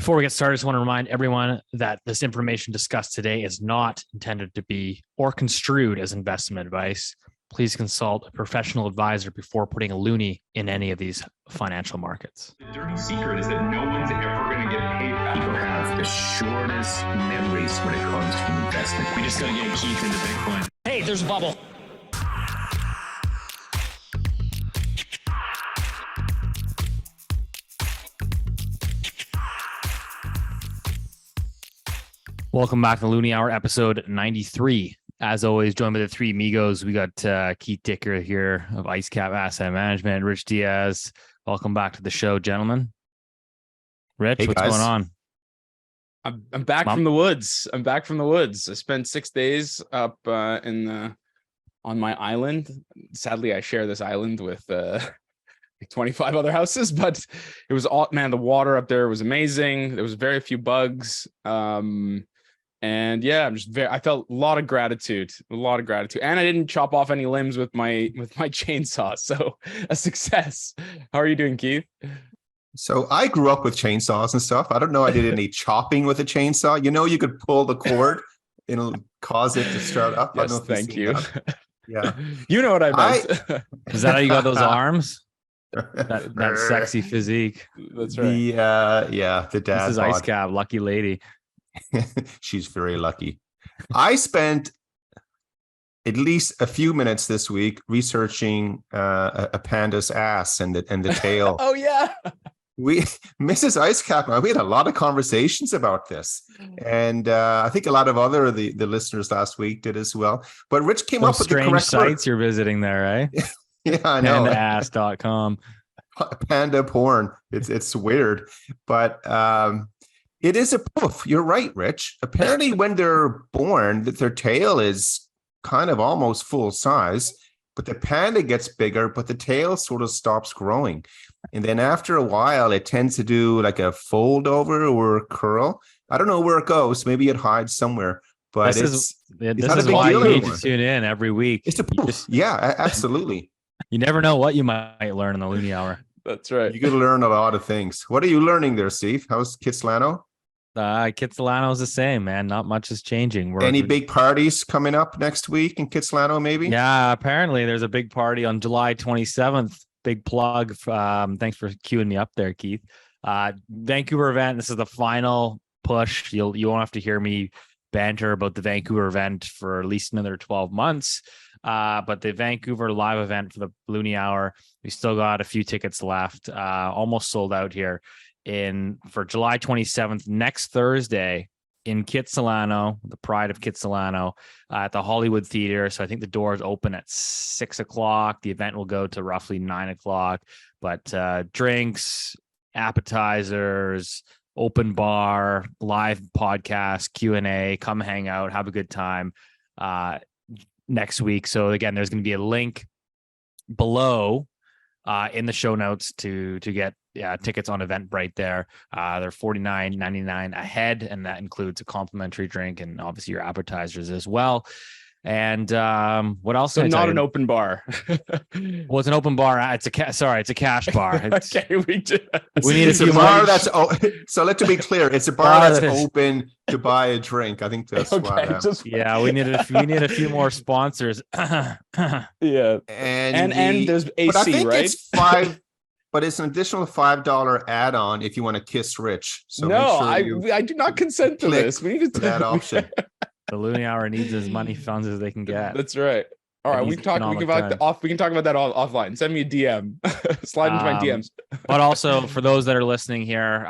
Before we get started, I just want to remind everyone that this information discussed today is not intended to be or construed as investment advice. Please consult a professional advisor before putting a loonie in any of these financial markets. The dirty secret is that no one's ever going to get paid back. People have the shortest memories when it comes to investment. We just got to get Keith into Bitcoin. Hey, there's a bubble. Welcome back to the Loonie Hour, episode 93. As always, joined by the three amigos. We got Keith Dicker here of IceCap Asset Management, Rich Diaz. Welcome back to the show, gentlemen. Rich, what's going on? I'm back from the woods. I spent 6 days up on my island. Sadly, I share this island with 25 other houses, but it was all, man, the water up there was amazing. There was very few bugs. And yeah, I felt a lot of gratitude, and I didn't chop off any limbs with my chainsaw. So a success. How are you doing, Keith? So I grew up with chainsaws and stuff. I don't know I did any chopping with a chainsaw. You know, you could pull the cord, it'll cause it to start up. Yes, I don't know if thank you. Yeah. You know what I meant. Is that how you got those arms? that sexy physique. That's right. The dad This is bod. IceCap, lucky lady. She's very lucky. I spent at least a few minutes this week researching a panda's ass and the tail. Oh yeah. Mrs. IceCap and I, we had a lot of conversations about this, and I think a lot of other the listeners last week did as well. But Rich came up with the correct sites you're visiting there, eh? Yeah, I know. Pandaass.com. Panda porn. It's weird, but it is a poof. You're right, Rich. Apparently, when they're born, their tail is kind of almost full size, but the panda gets bigger, but the tail sort of stops growing. And then after a while, it tends to do like a fold over or a curl. I don't know where it goes. Maybe it hides somewhere. But this is why you need to tune in every week. It's a poof. Yeah, absolutely. You never know what you might learn in the Loonie Hour. That's right. You could learn a lot of things. What are you learning there, Steve? How's Kitsilano? Kitsilano's the same, man. Not much is changing. Any big parties coming up next week in Kitsilano, maybe? Yeah, apparently there's a big party on July 27th. Big plug. Thanks for queuing me up there, Keith. Vancouver event. This is the final push. You won't have to hear me banter about the Vancouver event for at least another 12 months. But the Vancouver live event for the Loonie Hour, we still got a few tickets left. Almost sold out here. For July 27th, next Thursday in Kitsilano, the pride of Kitsilano, at the Hollywood Theater. So I think the doors open at 6 o'clock. The event will go to roughly 9 o'clock. But drinks, appetizers, open bar, live podcast, Q&A, come hang out, have a good time next week. So again, there's going to be a link below in the show notes to get tickets on Eventbrite there. They're $49.99 a head, and that includes a complimentary drink and obviously your appetizers as well. And what else? So not an open bar. Well, it's an open bar. It's a cash bar. Okay, we need a bar that's so let to be clear, it's a bar that's open to buy a drink. I think that's why. We need a few more sponsors. Yeah, and there's AC, but I think right? It's $5. But it's an additional $5 add-on if you want to kiss Rich. So no, I do not consent to this. We need to that option. The Loonie Hour needs as many funds as they can get. That's right. All right, we can talk about that offline. Send me a DM. Slide into my DMs. But also for those that are listening here,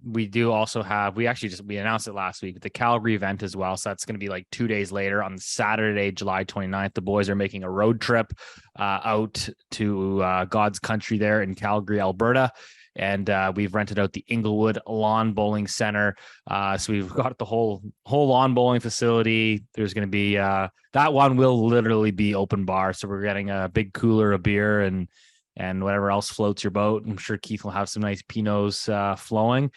we do also have, we announced it last week, the Calgary event as well. So that's going to be like 2 days later on Saturday, July 29th. The boys are making a road trip out to God's country there in Calgary, Alberta. And we've rented out the Inglewood Lawn Bowling Center. So we've got the whole lawn bowling facility. There's going to be that one will literally be open bar. So we're getting a big cooler of beer and whatever else floats your boat. I'm sure Keith will have some nice Pinots flowing.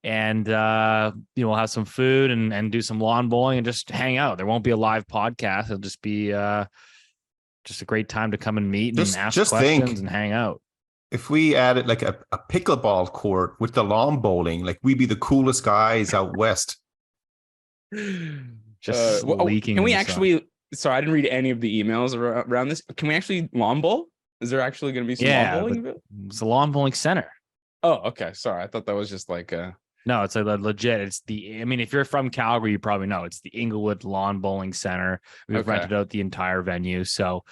And we'll have some food and do some lawn bowling and just hang out. There won't be a live podcast. It'll just be just a great time to come and meet and ask questions and hang out. if we added like a pickleball court with the lawn bowling, like we'd be the coolest guys out west. Just leaking. Can we in the sun. actually? Sorry, I didn't read any of the emails around this. Can we actually lawn bowl? Is there actually going to be some lawn bowling? It's a lawn bowling center. Oh, okay. Sorry, I thought that was just like No, it's a legit. It's I mean, if you're from Calgary, you probably know it's the Inglewood Lawn Bowling Center. We've rented out the entire venue. So,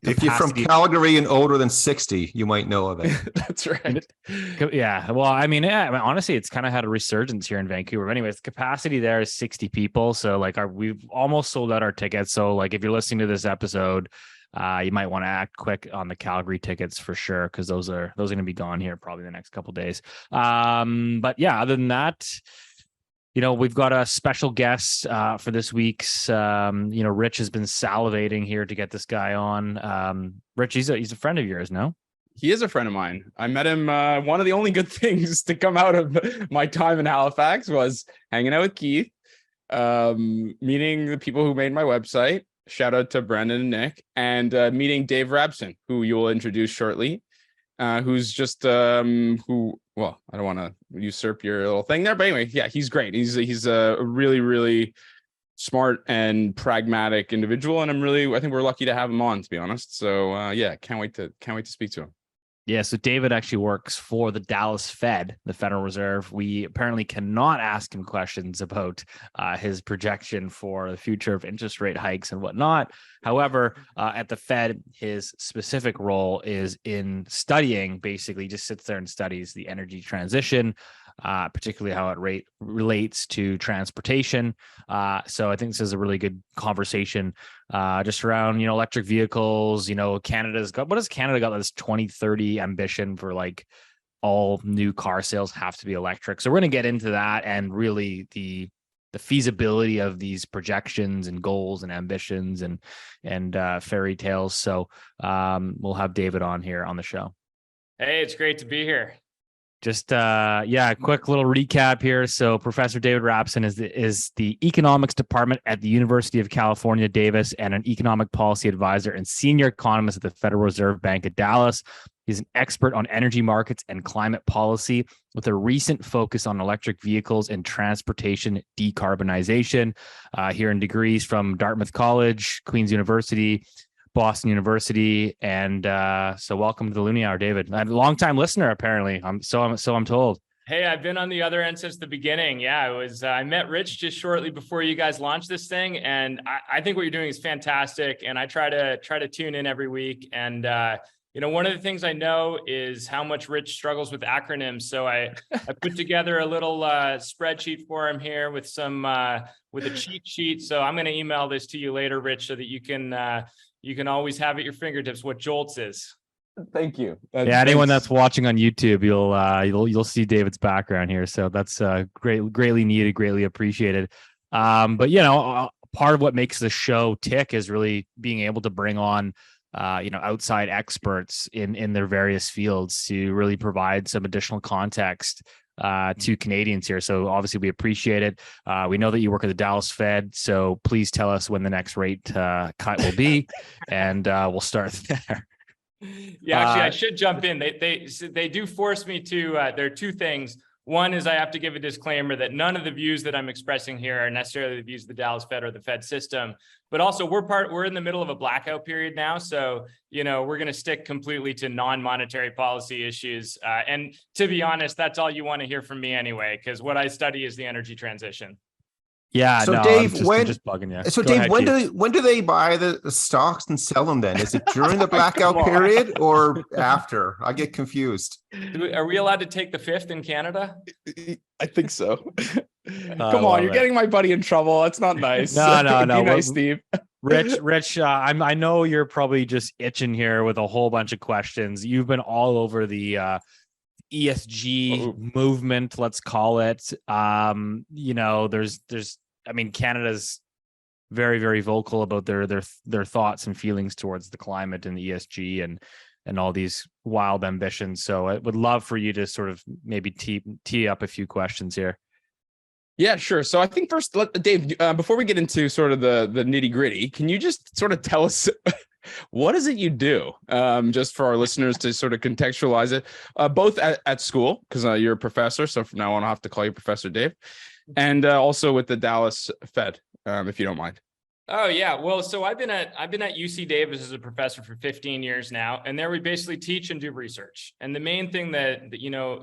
if you're from Calgary and older than 60, you might know of it. That's right. Yeah. Well, I mean, honestly, it's kind of had a resurgence here in Vancouver. But anyways, capacity there is 60 people. So like we've almost sold out our tickets. So like if you're listening to this episode, you might want to act quick on the Calgary tickets for sure, because those are going to be gone here probably the next couple of days. But yeah, other than that, we've got a special guest for this week's. Rich has been salivating here to get this guy on. Rich, he's a friend of yours, no? He is a friend of mine. I met him. One of the only good things to come out of my time in Halifax was hanging out with Keith, meeting the people who made my website. Shout out to Brandon and Nick, and meeting Dave Rapson, who you will introduce shortly, who's just I don't want to usurp your little thing there, but anyway, yeah, he's great. He's a really, really smart and pragmatic individual, and I think we're lucky to have him on, to be honest. So yeah, can't wait to speak to him. Yeah, so David actually works for the Dallas Fed, the Federal Reserve. We apparently cannot ask him questions about his projection for the future of interest rate hikes and whatnot. However, at the Fed, his specific role is in studying, basically just sits there and studies the energy transition, particularly how it relates to transportation. So I think this is a really good conversation just around, electric vehicles. Canada's got, what has Canada got, this 2030 ambition for like all new car sales have to be electric. So we're going to get into that and really the feasibility of these projections and goals and ambitions and fairy tales. So we'll have David on here on the show. Hey, it's great to be here. Just quick little recap here. So Professor David Rapson is the economics department at the University of California, Davis, and an economic policy advisor and senior economist at the Federal Reserve Bank of Dallas. He's an expert on energy markets and climate policy with a recent focus on electric vehicles and transportation decarbonization. Here in degrees from Dartmouth College, Queen's University, Boston University, and so welcome to the Loonie Hour, David. A long-time listener, apparently. I'm told. Hey, I've been on the other end since the beginning. Yeah, I met Rich just shortly before you guys launched this thing, and I think what you're doing is fantastic. And I try to tune in every week. And one of the things I know is how much Rich struggles with acronyms. So I put together a little spreadsheet for him here with with a cheat sheet. So I'm going to email this to you later, Rich, so that you can always have at your fingertips what JOLTS is. Thank you. Anyone that's watching on YouTube, you'll see David's background here. So that's greatly needed, greatly appreciated. But part of what makes the show tick is really being able to bring on outside experts in their various fields to really provide some additional context to Canadians here. So obviously we appreciate it. We know that you work at the Dallas Fed, so please tell us when the next rate cut will be, and we'll start there. Yeah, actually, I should jump in. They do force me to. There are two things. One is I have to give a disclaimer that none of the views that I'm expressing here are necessarily the views of the Dallas Fed or the Fed system. But also, we're in the middle of a blackout period now, so we're going to stick completely to non-monetary policy issues. And to be honest, that's all you want to hear from me anyway, because what I study is the energy transition. Yeah. So no, Dave, I'm just bugging you. So Go Dave, ahead, when do they buy the stocks and sell them? Then is it during the blackout period or after? I get confused. Are we allowed to take the fifth in Canada? I think so. Come on, you're getting my buddy in trouble. That's not nice. No. Be nice, Steve. Rich, I know you're probably just itching here with a whole bunch of questions. You've been all over the ESG movement, let's call it. Canada's very, very vocal about their thoughts and feelings towards the climate and the ESG and all these wild ambitions. So I would love for you to sort of maybe tee up a few questions here. Yeah, sure. So I think first, Dave, before we get into sort of the nitty gritty, can you just sort of tell us what is it you do, just for our listeners to sort of contextualize it, both at school, because you're a professor. So from now on, I'll have to call you Professor Dave, and also with the Dallas Fed, if you don't mind. Oh yeah, well, so I've been at UC Davis as a professor for 15 years now, and there we basically teach and do research. And the main thing that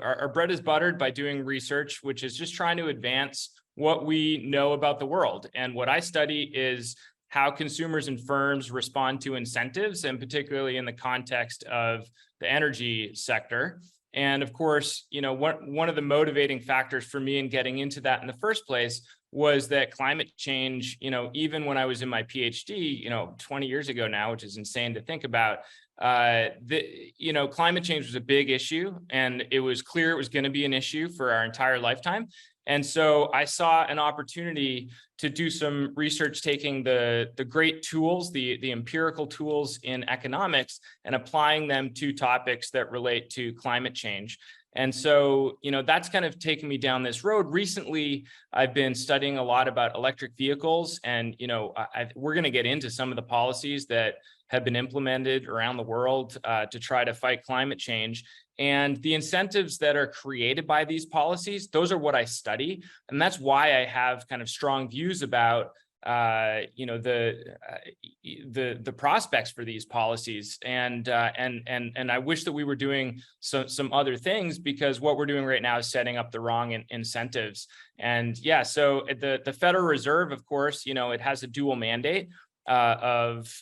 our bread is buttered by doing research, which is just trying to advance what we know about the world. And what I study is how consumers and firms respond to incentives, and particularly in the context of the energy sector. And of course, one of the motivating factors for me in getting into that in the first place was that climate change, even when I was in my PhD, 20 years ago now, which is insane to think about, climate change was a big issue, and it was clear it was going to be an issue for our entire lifetime. And so I saw an opportunity to do some research, taking the great tools, the empirical tools in economics, and applying them to topics that relate to climate change. And so, that's kind of taken me down this road. Recently, I've been studying a lot about electric vehicles, and, we're going to get into some of the policies that have been implemented around the world to try to fight climate change. And the incentives that are created by these policies, those are what I study. And that's why I have kind of strong views about the prospects for these policies, and I wish that we were doing some other things, because what we're doing right now is setting up the wrong incentives. And yeah, so the Federal Reserve, of course, it has a dual mandate of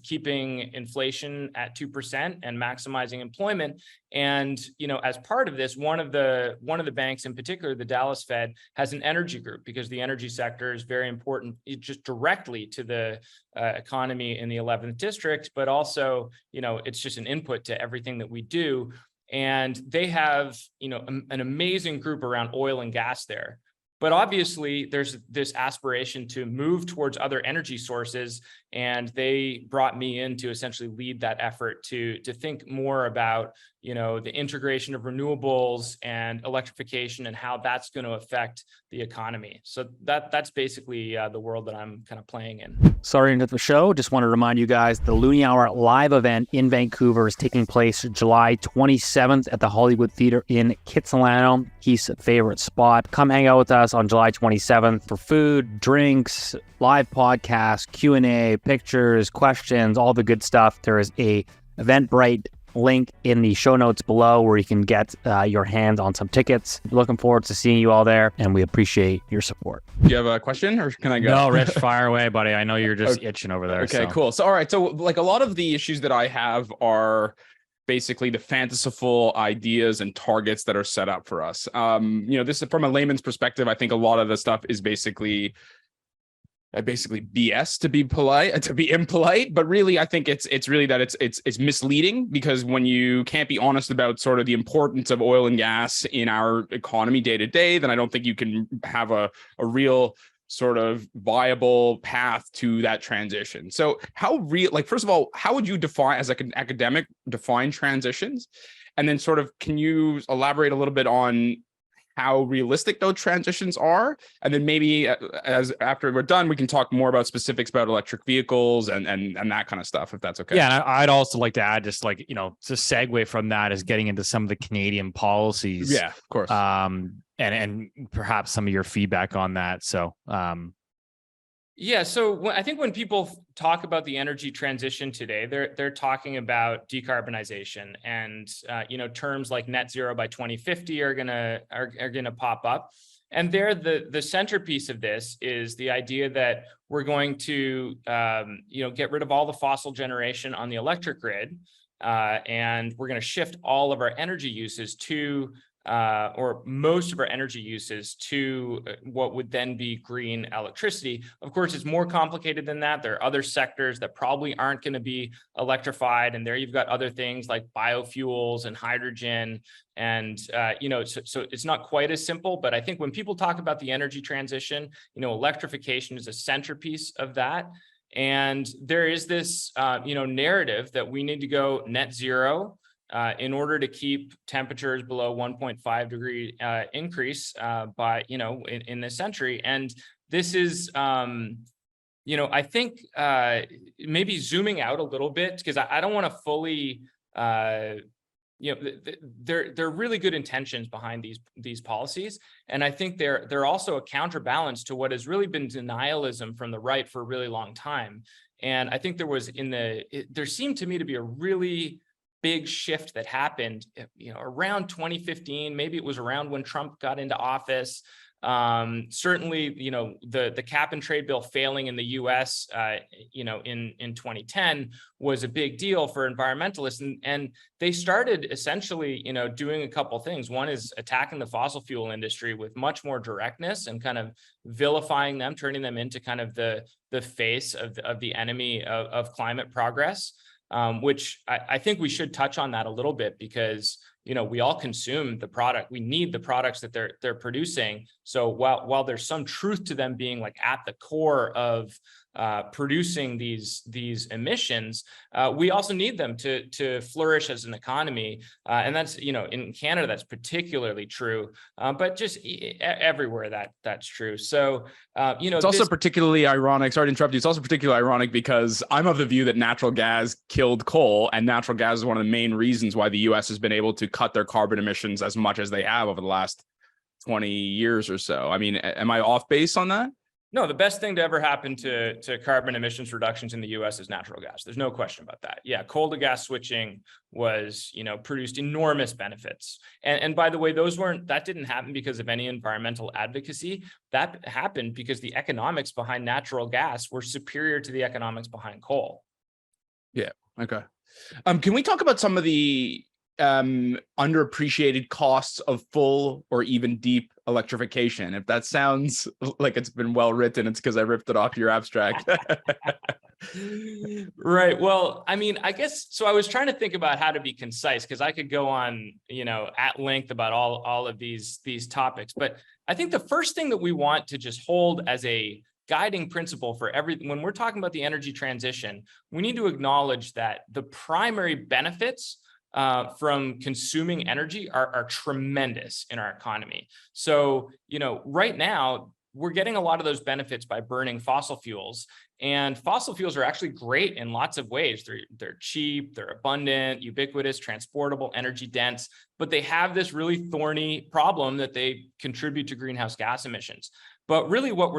keeping inflation at 2% and maximizing employment. And as part of this, one of the banks in particular, the Dallas Fed, has an energy group, because the energy sector is very important, just directly to the economy in the 11th district, but also it's just an input to everything that we do. And they have an amazing group around oil and gas there. But obviously, there's this aspiration to move towards other energy sources, and they brought me in to essentially lead that effort to think more about the integration of renewables and electrification, and how that's going to affect the economy. So that's basically the world that I'm kind of playing in. Sorry to interrupt the show. Just want to remind you guys, the Loonie Hour live event in Vancouver is taking place July 27th at the Hollywood Theatre in Kitsilano, Keith's favorite spot. Come hang out with us on July 27th for food, drinks, live podcast, Q&A, pictures, questions, all the good stuff. There is a Eventbrite link in the show notes below where you can get your hands on some tickets. Looking forward to seeing you all there, and we appreciate your support. Do you have a question, or can I go? No, Rich, fire away, buddy. I know you're just itching over there. Okay, cool. So, all right. So, like, a lot of the issues that I have are basically the fanciful ideas and targets that are set up for us. This is from a layman's perspective. I think a lot of the stuff is basically BS, to be impolite, but really I think it's really that it's misleading, because when you can't be honest about sort of the importance of oil and gas in our economy day to day, then I don't think you can have a real sort of viable path to that transition. So first of all, how would you define, as like an academic, define transitions? And then sort of, can you elaborate a little bit on how realistic those transitions are? And then maybe after we're done, we can talk more about specifics about electric vehicles and that kind of stuff, if that's okay. Yeah, and I'd also like to add, just like, to segue from that, is getting into some of the Canadian policies. Yeah, of course. And perhaps some of your feedback on that. So, yeah, so I think when people talk about the energy transition today, they're talking about decarbonization, and terms like net zero by 2050 are gonna pop up. And the centerpiece of this is the idea that we're going to get rid of all the fossil generation on the electric grid, and we're going to shift all of our energy uses to or most of our energy uses to what would then be green electricity. Of course, it's more complicated than that. There are other sectors that probably aren't going to be electrified, and there you've got other things like biofuels and hydrogen, and so it's not quite as simple. But I think when people talk about the energy transition, electrification is a centerpiece of that. And there is this narrative that we need to go net zero in order to keep temperatures below 1.5 degree increase by, in this century. And this is, I think maybe zooming out a little bit, because I don't want to fully, there are really good intentions behind these policies, and I think they're also a counterbalance to what has really been denialism from the right for a really long time. And I think there seemed to me to be a really big shift that happened, around 2015. Maybe it was around when Trump got into office. Certainly, the cap and trade bill failing in the US, in 2010 was a big deal for environmentalists. And they started essentially, doing a couple things. One is attacking the fossil fuel industry with much more directness and kind of vilifying them, turning them into kind of the face of the enemy of climate progress, which I think we should touch on that a little bit, because we all consume the product. We need the products that they're producing. So while there's some truth to them being like at the core of producing these emissions, we also need them to flourish as an economy. And that's, in Canada, that's particularly true, but just everywhere that's true. So, it's also particularly ironic. Sorry to interrupt you. It's also particularly ironic because I'm of the view that natural gas killed coal, and natural gas is one of the main reasons why the US has been able to cut their carbon emissions as much as they have over the last 20 years or so. I mean, am I off base on that? No, the best thing to ever happen to carbon emissions reductions in the US is natural gas. There's no question about that. Yeah, coal to gas switching was, produced enormous benefits. And by the way, that didn't happen because of any environmental advocacy. That happened because the economics behind natural gas were superior to the economics behind coal. Yeah. Okay. Can we talk about some of the underappreciated costs of full or even deep electrification? If that sounds like it's been well written, it's because I ripped it off your abstract. Right. Well, I mean, I guess so. I was trying to think about how to be concise, because I could go on, at length about all of these topics. But I think the first thing that we want to just hold as a guiding principle for everything, when we're talking about the energy transition, we need to acknowledge that the primary benefits from consuming energy are tremendous in our economy. So, right now, we're getting a lot of those benefits by burning fossil fuels. And fossil fuels are actually great in lots of ways. They're cheap, they're abundant, ubiquitous, transportable, energy dense, but they have this really thorny problem that they contribute to greenhouse gas emissions. But really what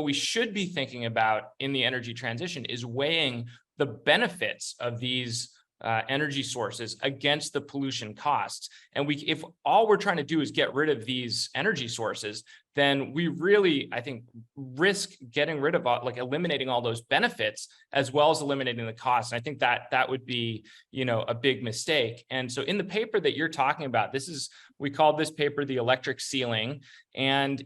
we should be thinking about in the energy transition is weighing the benefits of these energy sources against the pollution costs. And if all we're trying to do is get rid of these energy sources, then we really, I think, risk getting rid of eliminating all those benefits as well as eliminating the costs. And I think that would be, a big mistake. And so in the paper that you're talking about, we called this paper the electric ceiling. And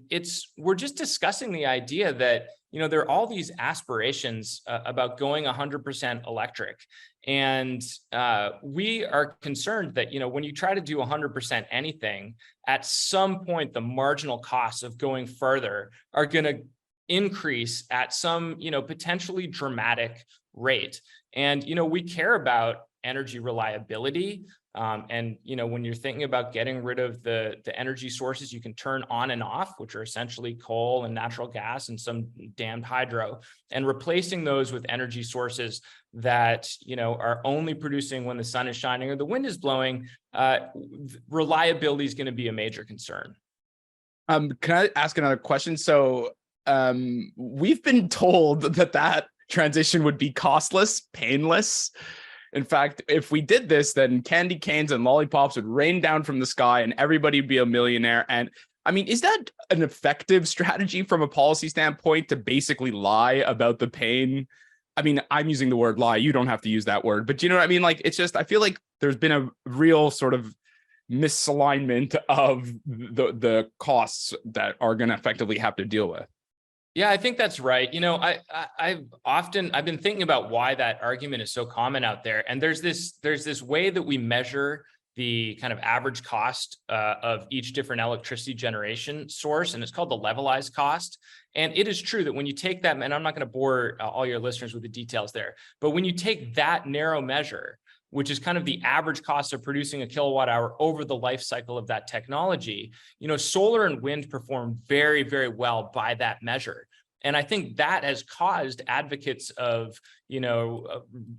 we're just discussing the idea that, there are all these aspirations about going 100% electric. And we are concerned that, when you try to do 100% anything, at some point, the marginal costs of going further are going to increase at some, potentially dramatic rate. And, we care about energy reliability. And, when you're thinking about getting rid of the energy sources you can turn on and off, which are essentially coal and natural gas and some damned hydro, and replacing those with energy sources that, are only producing when the sun is shining or the wind is blowing, reliability is going to be a major concern. Can I ask another question? So we've been told that transition would be costless, painless. In fact, if we did this, then candy canes and lollipops would rain down from the sky and everybody would be a millionaire. And I mean, is that an effective strategy from a policy standpoint to basically lie about the pain? I mean, I'm using the word lie. You don't have to use that word, but you know what I mean? Like, it's just, I feel like there's been a real sort of misalignment of the costs that are going to effectively have to deal with. Yeah, I think that's right. I've been thinking about why that argument is so common out there. And there's this way that we measure the kind of average cost of each different electricity generation source, and it's called the levelized cost. And it is true that when you take that, and I'm not going to bore all your listeners with the details there, but when you take that narrow measure, which is kind of the average cost of producing a kilowatt hour over the life cycle of that technology, solar and wind perform very, very well by that measure. And I think that has caused advocates of,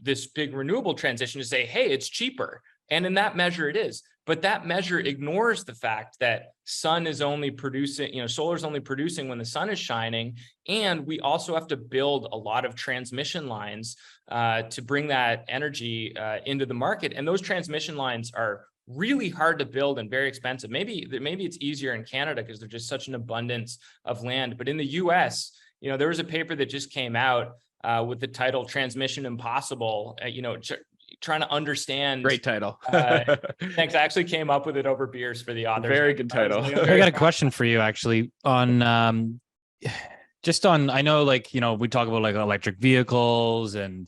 this big renewable transition to say, hey, it's cheaper. And in that measure, it is. But that measure ignores the fact that solar is only producing when the sun is shining. And we also have to build a lot of transmission lines to bring that energy into the market. And those transmission lines are really hard to build and very expensive. Maybe it's easier in Canada because there's just such an abundance of land. But in the US, there was a paper that just came out with the title Transmission Impossible, trying to understand. Great title. Thanks. I actually came up with it over beers for the authors. Very good title. I got a question for you actually on I know we talk about like electric vehicles and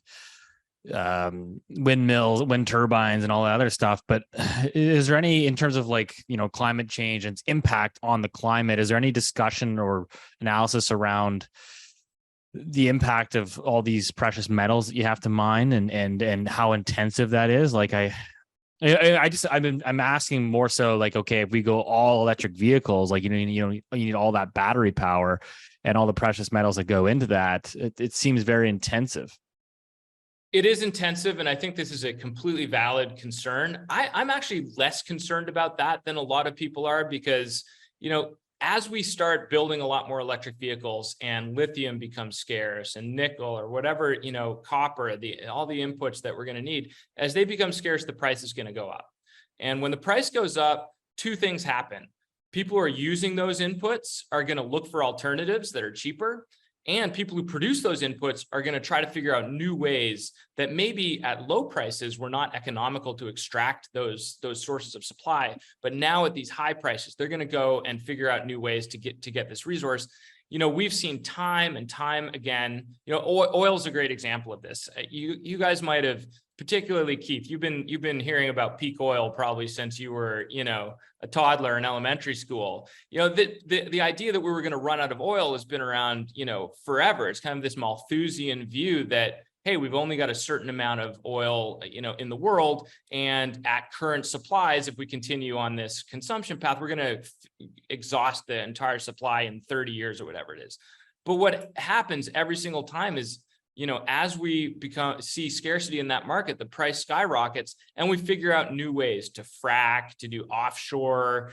windmills, wind turbines and all that other stuff, but is there any, in terms of climate change and its impact on the climate, is there any discussion or analysis around the impact of all these precious metals that you have to mine and how intensive that is? I'm asking more so okay, if we go all electric vehicles, you need all that battery power and all the precious metals that go into that. It seems very intensive. It is intensive, and I think this is a completely valid concern. I'm actually less concerned about that than a lot of people are because, as we start building a lot more electric vehicles and lithium becomes scarce and nickel or whatever, copper, all the inputs that we're going to need, as they become scarce, the price is going to go up. And when the price goes up, two things happen. People who are using those inputs are going to look for alternatives that are cheaper. And people who produce those inputs are going to try to figure out new ways that maybe at low prices were not economical to extract those sources of supply. But now at these high prices, they're going to go and figure out new ways to get this resource. We've seen time and time again, oil is a great example of this. You guys might have, particularly Keith, you've been hearing about peak oil probably since you were, a toddler in elementary school. The idea that we were going to run out of oil has been around, forever. It's kind of this Malthusian view that, hey, we've only got a certain amount of oil, in the world. And at current supplies, if we continue on this consumption path, we're going to exhaust the entire supply in 30 years or whatever it is. But what happens every single time is, as we see scarcity in that market, the price skyrockets and we figure out new ways to frack, to do offshore,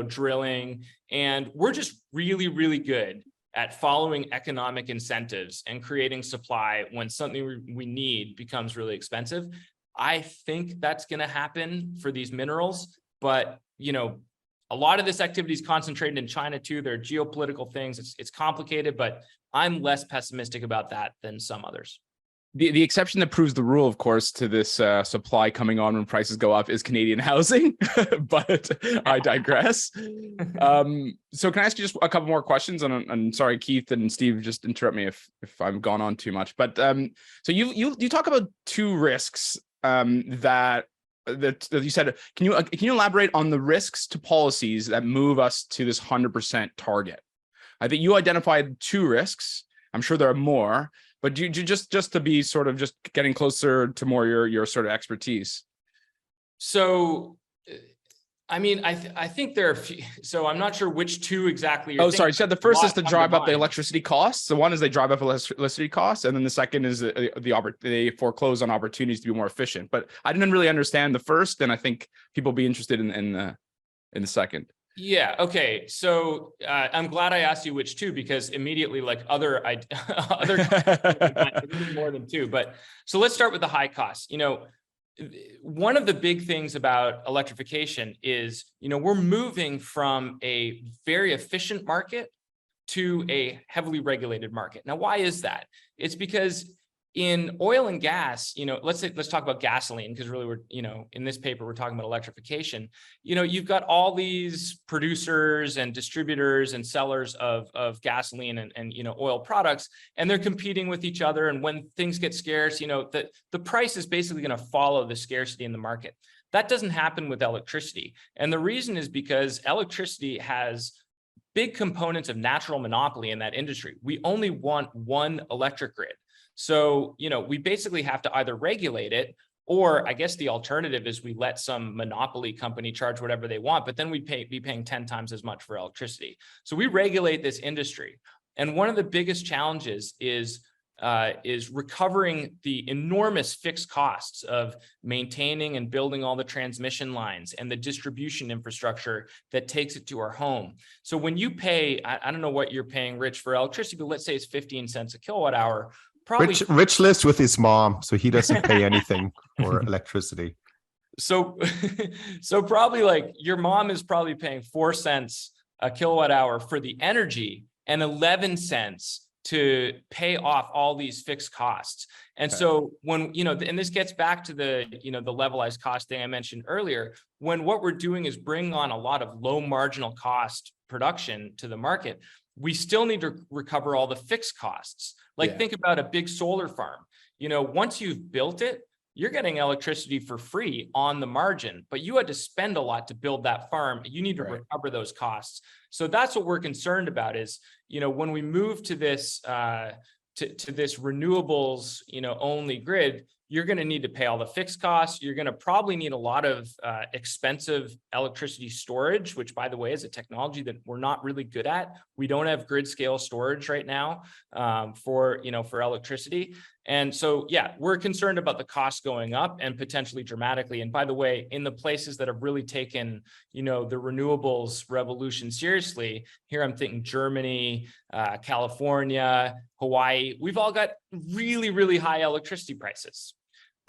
drilling. And we're just really, really good at following economic incentives and creating supply when something we need becomes really expensive. I think that's going to happen for these minerals, but, a lot of this activity is concentrated in China too. There are geopolitical things. It's complicated, but I'm less pessimistic about that than some others. The exception that proves the rule, of course, to this supply coming on when prices go up is Canadian housing, but I digress. So can I ask you just a couple more questions? And sorry, Keith and Steve, just interrupt me if I've gone on too much. But so you talk about two risks that you said. Can you elaborate on the risks to policies that move us to this 100% target? I think you identified two risks. I'm sure there are more, but do you just to be sort of just getting closer to more your sort of expertise? So, I think there are a few, so I'm not sure which two exactly. Oh, sorry. So the first is to drive up the electricity costs. The one is they drive up electricity costs, and then the second is they foreclose on opportunities to be more efficient. But I didn't really understand the first, and I think people will be interested in the second. Yeah. Okay. So I'm glad I asked you which two, because immediately other more than two. But so let's start with the high costs. One of the big things about electrification is, we're moving from a very efficient market to a heavily regulated market. Now, why is that? It's because in oil and gas, let's talk about gasoline, because really we're, in this paper, we're talking about electrification. You've got all these producers and distributors and sellers of gasoline and oil products, and they're competing with each other. And when things get scarce, the price is basically going to follow the scarcity in the market. That doesn't happen with electricity. And the reason is because electricity has big components of natural monopoly in that industry. We only want one electric grid. So, we basically have to either regulate it Or I guess the alternative is we let some monopoly company charge whatever they want, but then we'd be paying 10 times as much for electricity. So we regulate this industry. And one of the biggest challenges is recovering the enormous fixed costs of maintaining and building all the transmission lines and the distribution infrastructure that takes it to our home. So when you pay, I don't know what you're paying, Rich, for electricity, but let's say it's 15 cents a kilowatt hour. Probably Rich lives with his mom, so he doesn't pay anything for electricity. So, so probably like your mom is probably paying 4 cents a kilowatt hour for the energy and 11 cents to pay off all these fixed costs. And so when, and this gets back to the, the levelized cost thing I mentioned earlier, when what we're doing is bringing on a lot of low marginal cost production to the market, we still need to recover all the fixed costs. Like think about a big solar farm. Once you've built it, you're getting electricity for free on the margin, but you had to spend a lot to build that farm. You need to recover those costs. So that's what we're concerned about is, when we move to this, to this renewables, only grid, you're going to need to pay all the fixed costs. You're going to probably need a lot of expensive electricity storage, which, by the way, is a technology that we're not really good at. We don't have grid scale storage right now for electricity. And so, we're concerned about the cost going up and potentially dramatically. And by the way, in the places that have really taken, the renewables revolution seriously, here I'm thinking Germany, California, Hawaii, we've all got really, really high electricity prices.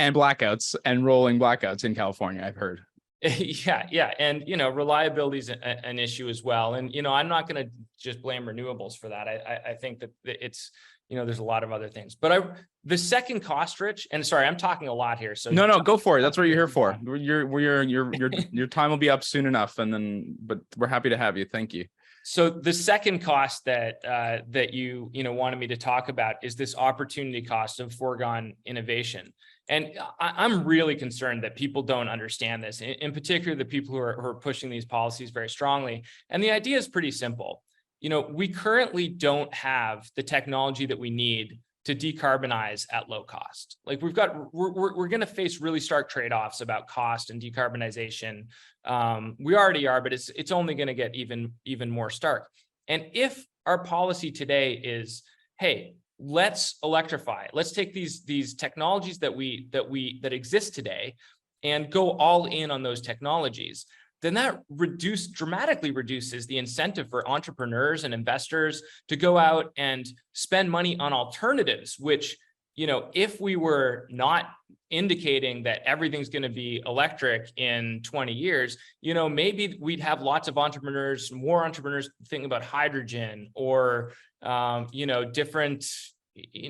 And blackouts and rolling blackouts in California, I've heard. Yeah. And, reliability is an issue as well. And, I'm not going to just blame renewables for that. I think that it's, there's a lot of other things. But the second cost, Rich, and sorry, I'm talking a lot here. So no, go for it. That's what you're here for. Your time will be up soon enough. But we're happy to have you. Thank you. So the second cost that you wanted me to talk about is this opportunity cost of foregone innovation. And I'm really concerned that people don't understand this, in particular, the people who are pushing these policies very strongly. And the idea is pretty simple. We currently don't have the technology that we need to decarbonize at low cost. Like we're going to face really stark trade-offs about cost and decarbonization. We already are, but it's only going to get even more stark. And if our policy today is, hey, let's electrify, let's take these technologies that exist today and go all in on those technologies, then that dramatically reduces the incentive for entrepreneurs and investors to go out and spend money on alternatives, which, if we were not indicating that everything's going to be electric in 20 years, maybe we'd have lots of more entrepreneurs thinking about hydrogen or, different,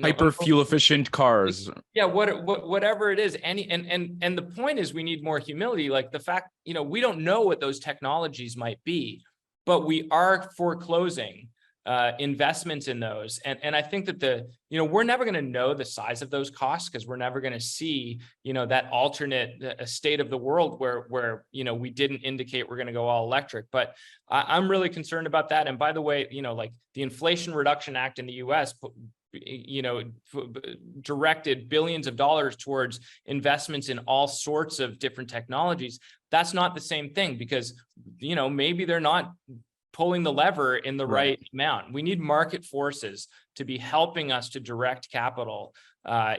hyper fuel efficient cars. Yeah, whatever it is. And the point is we need more humility. Like the fact, we don't know what those technologies might be, but we are foreclosing investments in those. And I think that we're never going to know the size of those costs because we're never going to see, that alternate state of the world where we didn't indicate we're going to go all electric. But I'm really concerned about that. And by the way, like the Inflation Reduction Act in the US directed billions of dollars towards investments in all sorts of different technologies. That's not the same thing because, maybe they're not pulling the lever in the right amount. We need market forces to be helping us to direct capital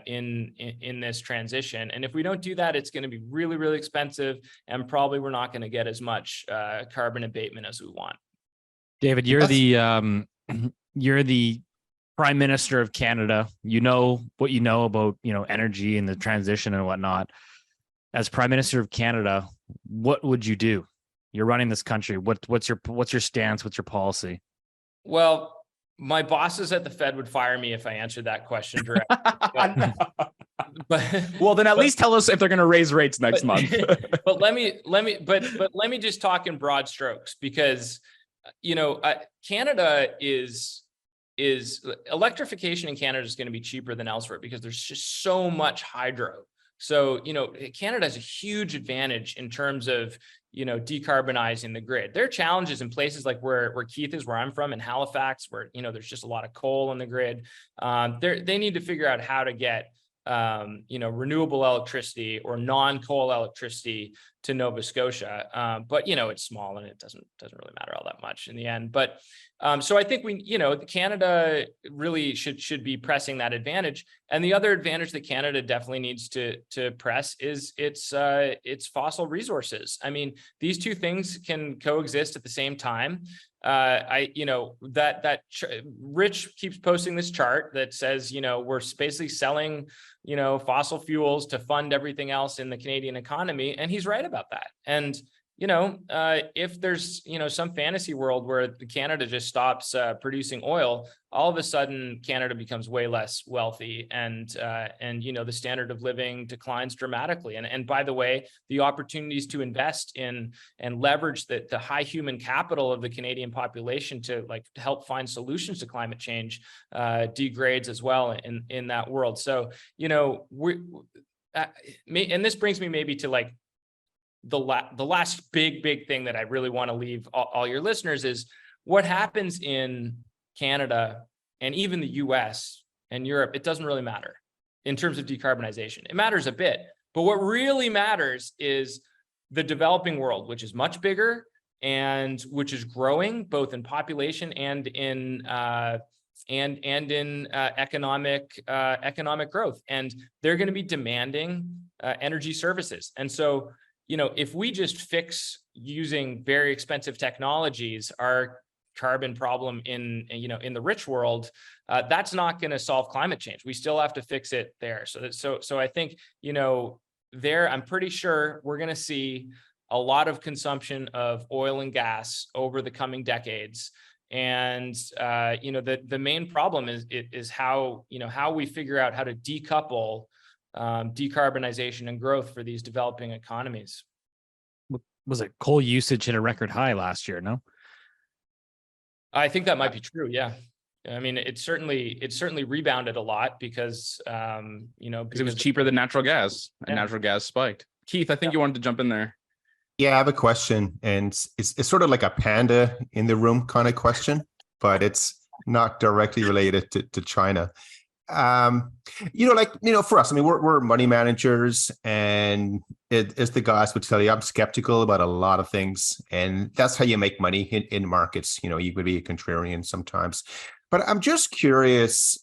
in this transition. And if we don't do that, it's going to be really, really expensive. And probably we're not going to get as much carbon abatement as we want. David, you're the Prime Minister of Canada. You know what you know about, energy and the transition and whatnot. As Prime Minister of Canada, what would you do? You're running this country. What's your stance? What's your policy? Well, my bosses at the Fed would fire me if I answered that question directly. Well, then at least tell us if they're going to raise rates next month. But let me just talk in broad strokes because, Canada is electrification in Canada is going to be cheaper than elsewhere because there's just so much hydro. So, Canada has a huge advantage in terms of, decarbonizing the grid. There are challenges in places like where Keith is, where I'm from, in Halifax, where, there's just a lot of coal on the grid. They need to figure out how to get renewable electricity or non-coal electricity to Nova Scotia. But, it's small and it doesn't really matter all that much in the end. But so I think Canada really should be pressing that advantage. And the other advantage that Canada definitely needs to press is its fossil resources. I mean, these two things can coexist at the same time. Rich keeps posting this chart that says, we're basically selling, fossil fuels to fund everything else in the Canadian economy. And he's right about that. And, if there's, some fantasy world where Canada just stops producing oil, all of a sudden Canada becomes way less wealthy and the standard of living declines dramatically. And by the way, the opportunities to invest in and leverage the high human capital of the Canadian population to help find solutions to climate change degrades as well in that world. So, and this brings me maybe to the last big thing that I really want to leave all your listeners is what happens in Canada and even the US and Europe. It doesn't really matter in terms of decarbonization. It matters a bit, but what really matters is the developing world, which is much bigger and which is growing both in population and in economic growth. And they're going to be demanding energy services. And so, if we just fix using very expensive technologies, our carbon problem in the rich world, that's not going to solve climate change. We still have to fix it there. So I think, I'm pretty sure we're going to see a lot of consumption of oil and gas over the coming decades. And, the main problem is how we figure out how to decouple decarbonization and growth for these developing economies. Was it coal usage hit a record high last year? No, I think that might be true. Yeah, I mean, it certainly rebounded a lot because because it was cheaper than natural gas, and natural gas spiked. Keith, I think you wanted to jump in there. Yeah, I have a question, and it's sort of like a panda in the room kind of question, but it's not directly related to China. For us, I mean, we're money managers, and as the guys would tell you, I'm skeptical about a lot of things, and that's how you make money in markets. You could be a contrarian sometimes, but I'm just curious.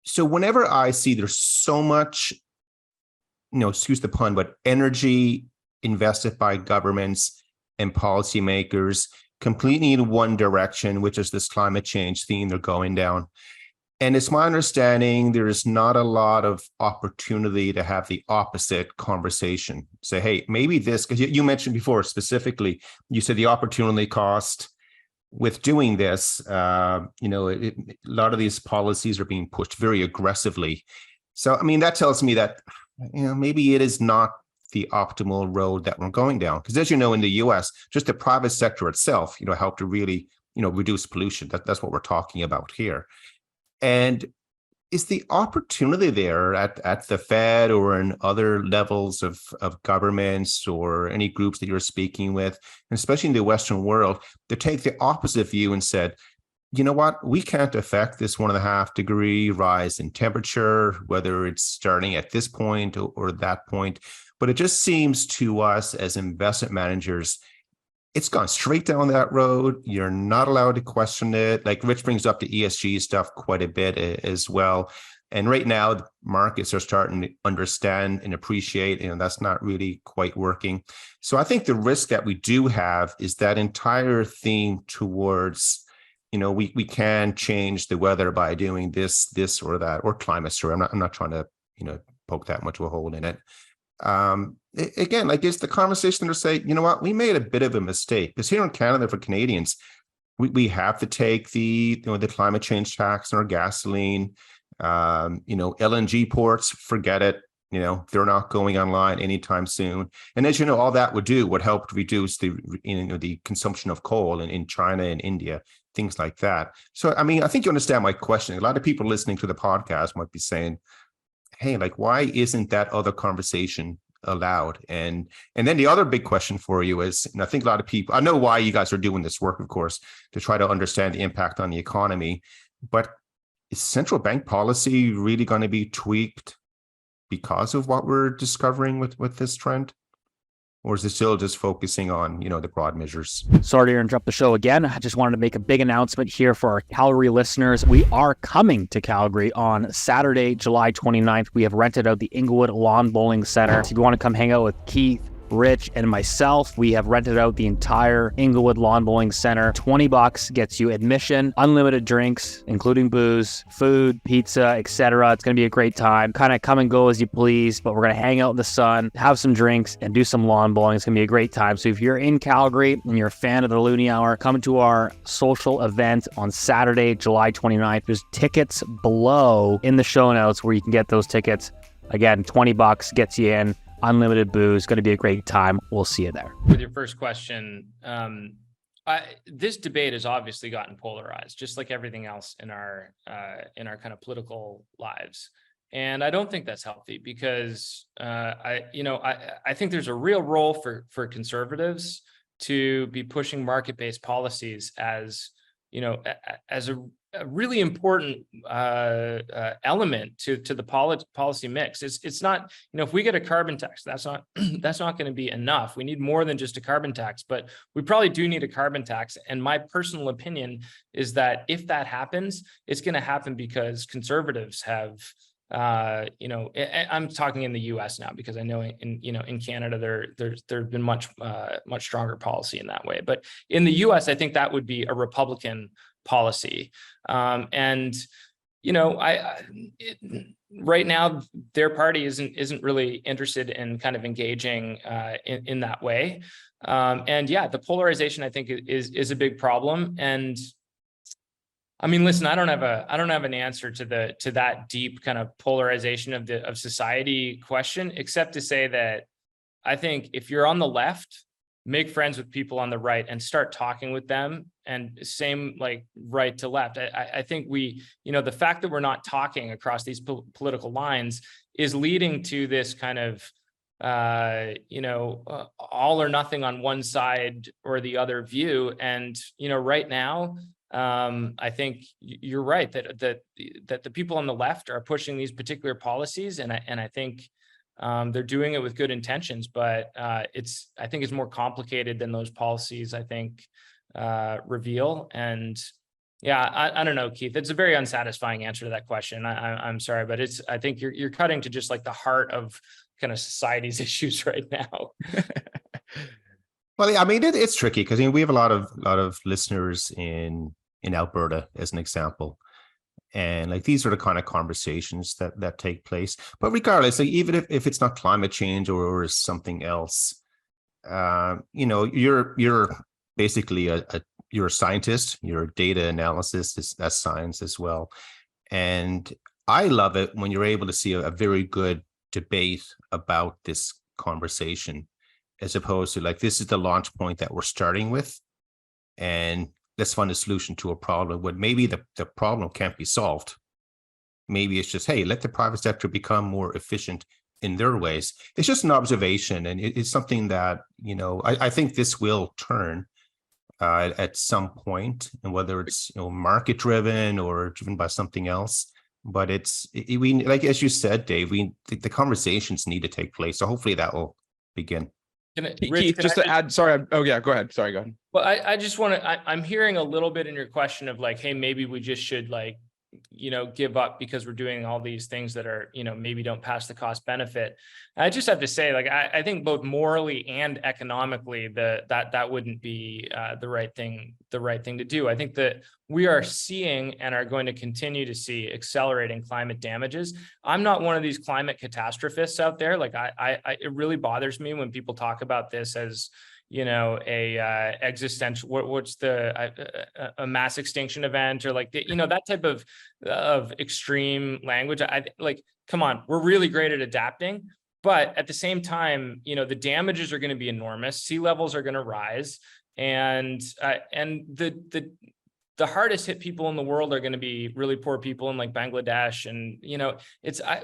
So whenever I see there's so much, excuse the pun, but energy invested by governments and policymakers completely in one direction, which is this climate change theme they're going down. And it's my understanding there is not a lot of opportunity to have the opposite conversation. Say, hey, maybe this, because you mentioned before specifically, you said the opportunity cost with doing this, a lot of these policies are being pushed very aggressively. So, I mean, that tells me that, maybe it is not the optimal road that we're going down. Because as you know, in the US, just the private sector itself, helped to really, reduce pollution. That's what we're talking about here. And is the opportunity there at the Fed or in other levels of governments or any groups that you're speaking with, and especially in the Western world, to take the opposite view and said, you know what, we can't affect this 1.5 degree rise in temperature, whether it's starting at this point or that point. But it just seems to us as investment managers, it's gone straight down that road. You're not allowed to question it. Like Rich brings up the ESG stuff quite a bit as well. And right now, the markets are starting to understand and appreciate, that's not really quite working. So I think the risk that we do have is that entire theme towards, we can change the weather by doing this or that, or climate story. I'm not trying to, poke that much of a hole in it. Again, like it's the conversation to say, you know what, we made a bit of a mistake, because here in Canada, for Canadians, we have to take the climate change tax on our gasoline. LNG ports, forget it. They're not going online anytime soon. And as you know, all that would help reduce the consumption of coal in China and India, things like that. So, I mean, I think you understand my question. A lot of people listening to the podcast might be saying, hey, like, why isn't that other conversation allowed? And then the other big question for you is, and I think a lot of people, I know why you guys are doing this work, of course, to try to understand the impact on the economy, but is central bank policy really going to be tweaked because of what we're discovering with this trend? Or is it still just focusing on, the broad measures? Sorry to interrupt the show again. I just wanted to make a big announcement here for our Calgary listeners. We are coming to Calgary on Saturday, July 29th. We have rented out the Inglewood Lawn Bowling Center. So if you want to come hang out with Keith, Rich, and myself, we have rented out the entire Inglewood Lawn Bowling Center. $20 gets you admission, unlimited drinks, including booze, food, pizza, etc. It's going to be a great time. Kind of come and go as you please, but we're going to hang out in the sun, have some drinks, and do some lawn bowling. It's going to be a great time. So if you're in Calgary and you're a fan of the Loonie Hour, come to our social event on Saturday, July 29th. There's tickets below in the show notes where you can get those tickets. Again, $20 gets you in. Unlimited booze, going to be a great time. We'll see you there. With your first question, this debate has obviously gotten polarized, just like everything else in our kind of political lives. And I don't think that's healthy because I think there's a real role for conservatives to be pushing market-based policies as a really important element to the policy mix. It's not, if we get a carbon tax, that's not going to be enough. We need more than just a carbon tax, but we probably do need a carbon tax. And my personal opinion is that if that happens, it's going to happen because conservatives have, I'm talking in the U.S. now because I know in Canada there's been much stronger policy in that way. But in the U.S., I think that would be a Republican policy. Right now their party isn't really interested in kind of engaging in that way. The polarization I think is a big problem. And I mean, listen, I don't have an answer to that deep kind of polarization of society question, except to say that I think if you're on the left, make friends with people on the right and start talking with them, and same like right to left. I think the fact that we're not talking across these political lines is leading to this kind of, all or nothing on one side or the other view. And, right now, I think you're right that the people on the left are pushing these particular policies. And I think, they're doing it with good intentions, but I think it's more complicated than those policies, I think, reveal. And I don't know, Keith, it's a very unsatisfying answer to that question. I'm sorry, but I think you're cutting to just like the heart of kind of society's issues right now. Well, I mean, it's tricky because we have a lot of listeners in Alberta, as an example. And like these are the kind of conversations that take place. But regardless, like even if it's not climate change or something else, you're basically you're a scientist. You're a data analysis. That's science as well. And I love it when you're able to see a very good debate about this conversation, as opposed to like this is the launch point that we're starting with, and let's find a solution to a problem when maybe the problem can't be solved. Maybe it's just, hey, let the private sector become more efficient in their ways. It's just an observation, and it's something that, I think this will turn at some point, and whether it's market driven or driven by something else. But we like, as you said, Dave, the conversations need to take place. So hopefully that will begin. Keith, just to add, sorry. Oh yeah, go ahead. Sorry, go ahead. Well, I just want to, I'm hearing a little bit in your question of like, hey, maybe we just should like, give up because we're doing all these things that are, maybe don't pass the cost benefit. I just have to say, like, I think both morally and economically that wouldn't be the right thing to do. I think that we are seeing and are going to continue to see accelerating climate damages. I'm not one of these climate catastrophists out there. Like it really bothers me when people talk about this as, a existential, what's a mass extinction event, or like, that type of extreme language. I like, come on, we're really great at adapting, but at the same time, the damages are going to be enormous. Sea levels are going to rise, and the hardest hit people in the world are going to be really poor people in like Bangladesh. And,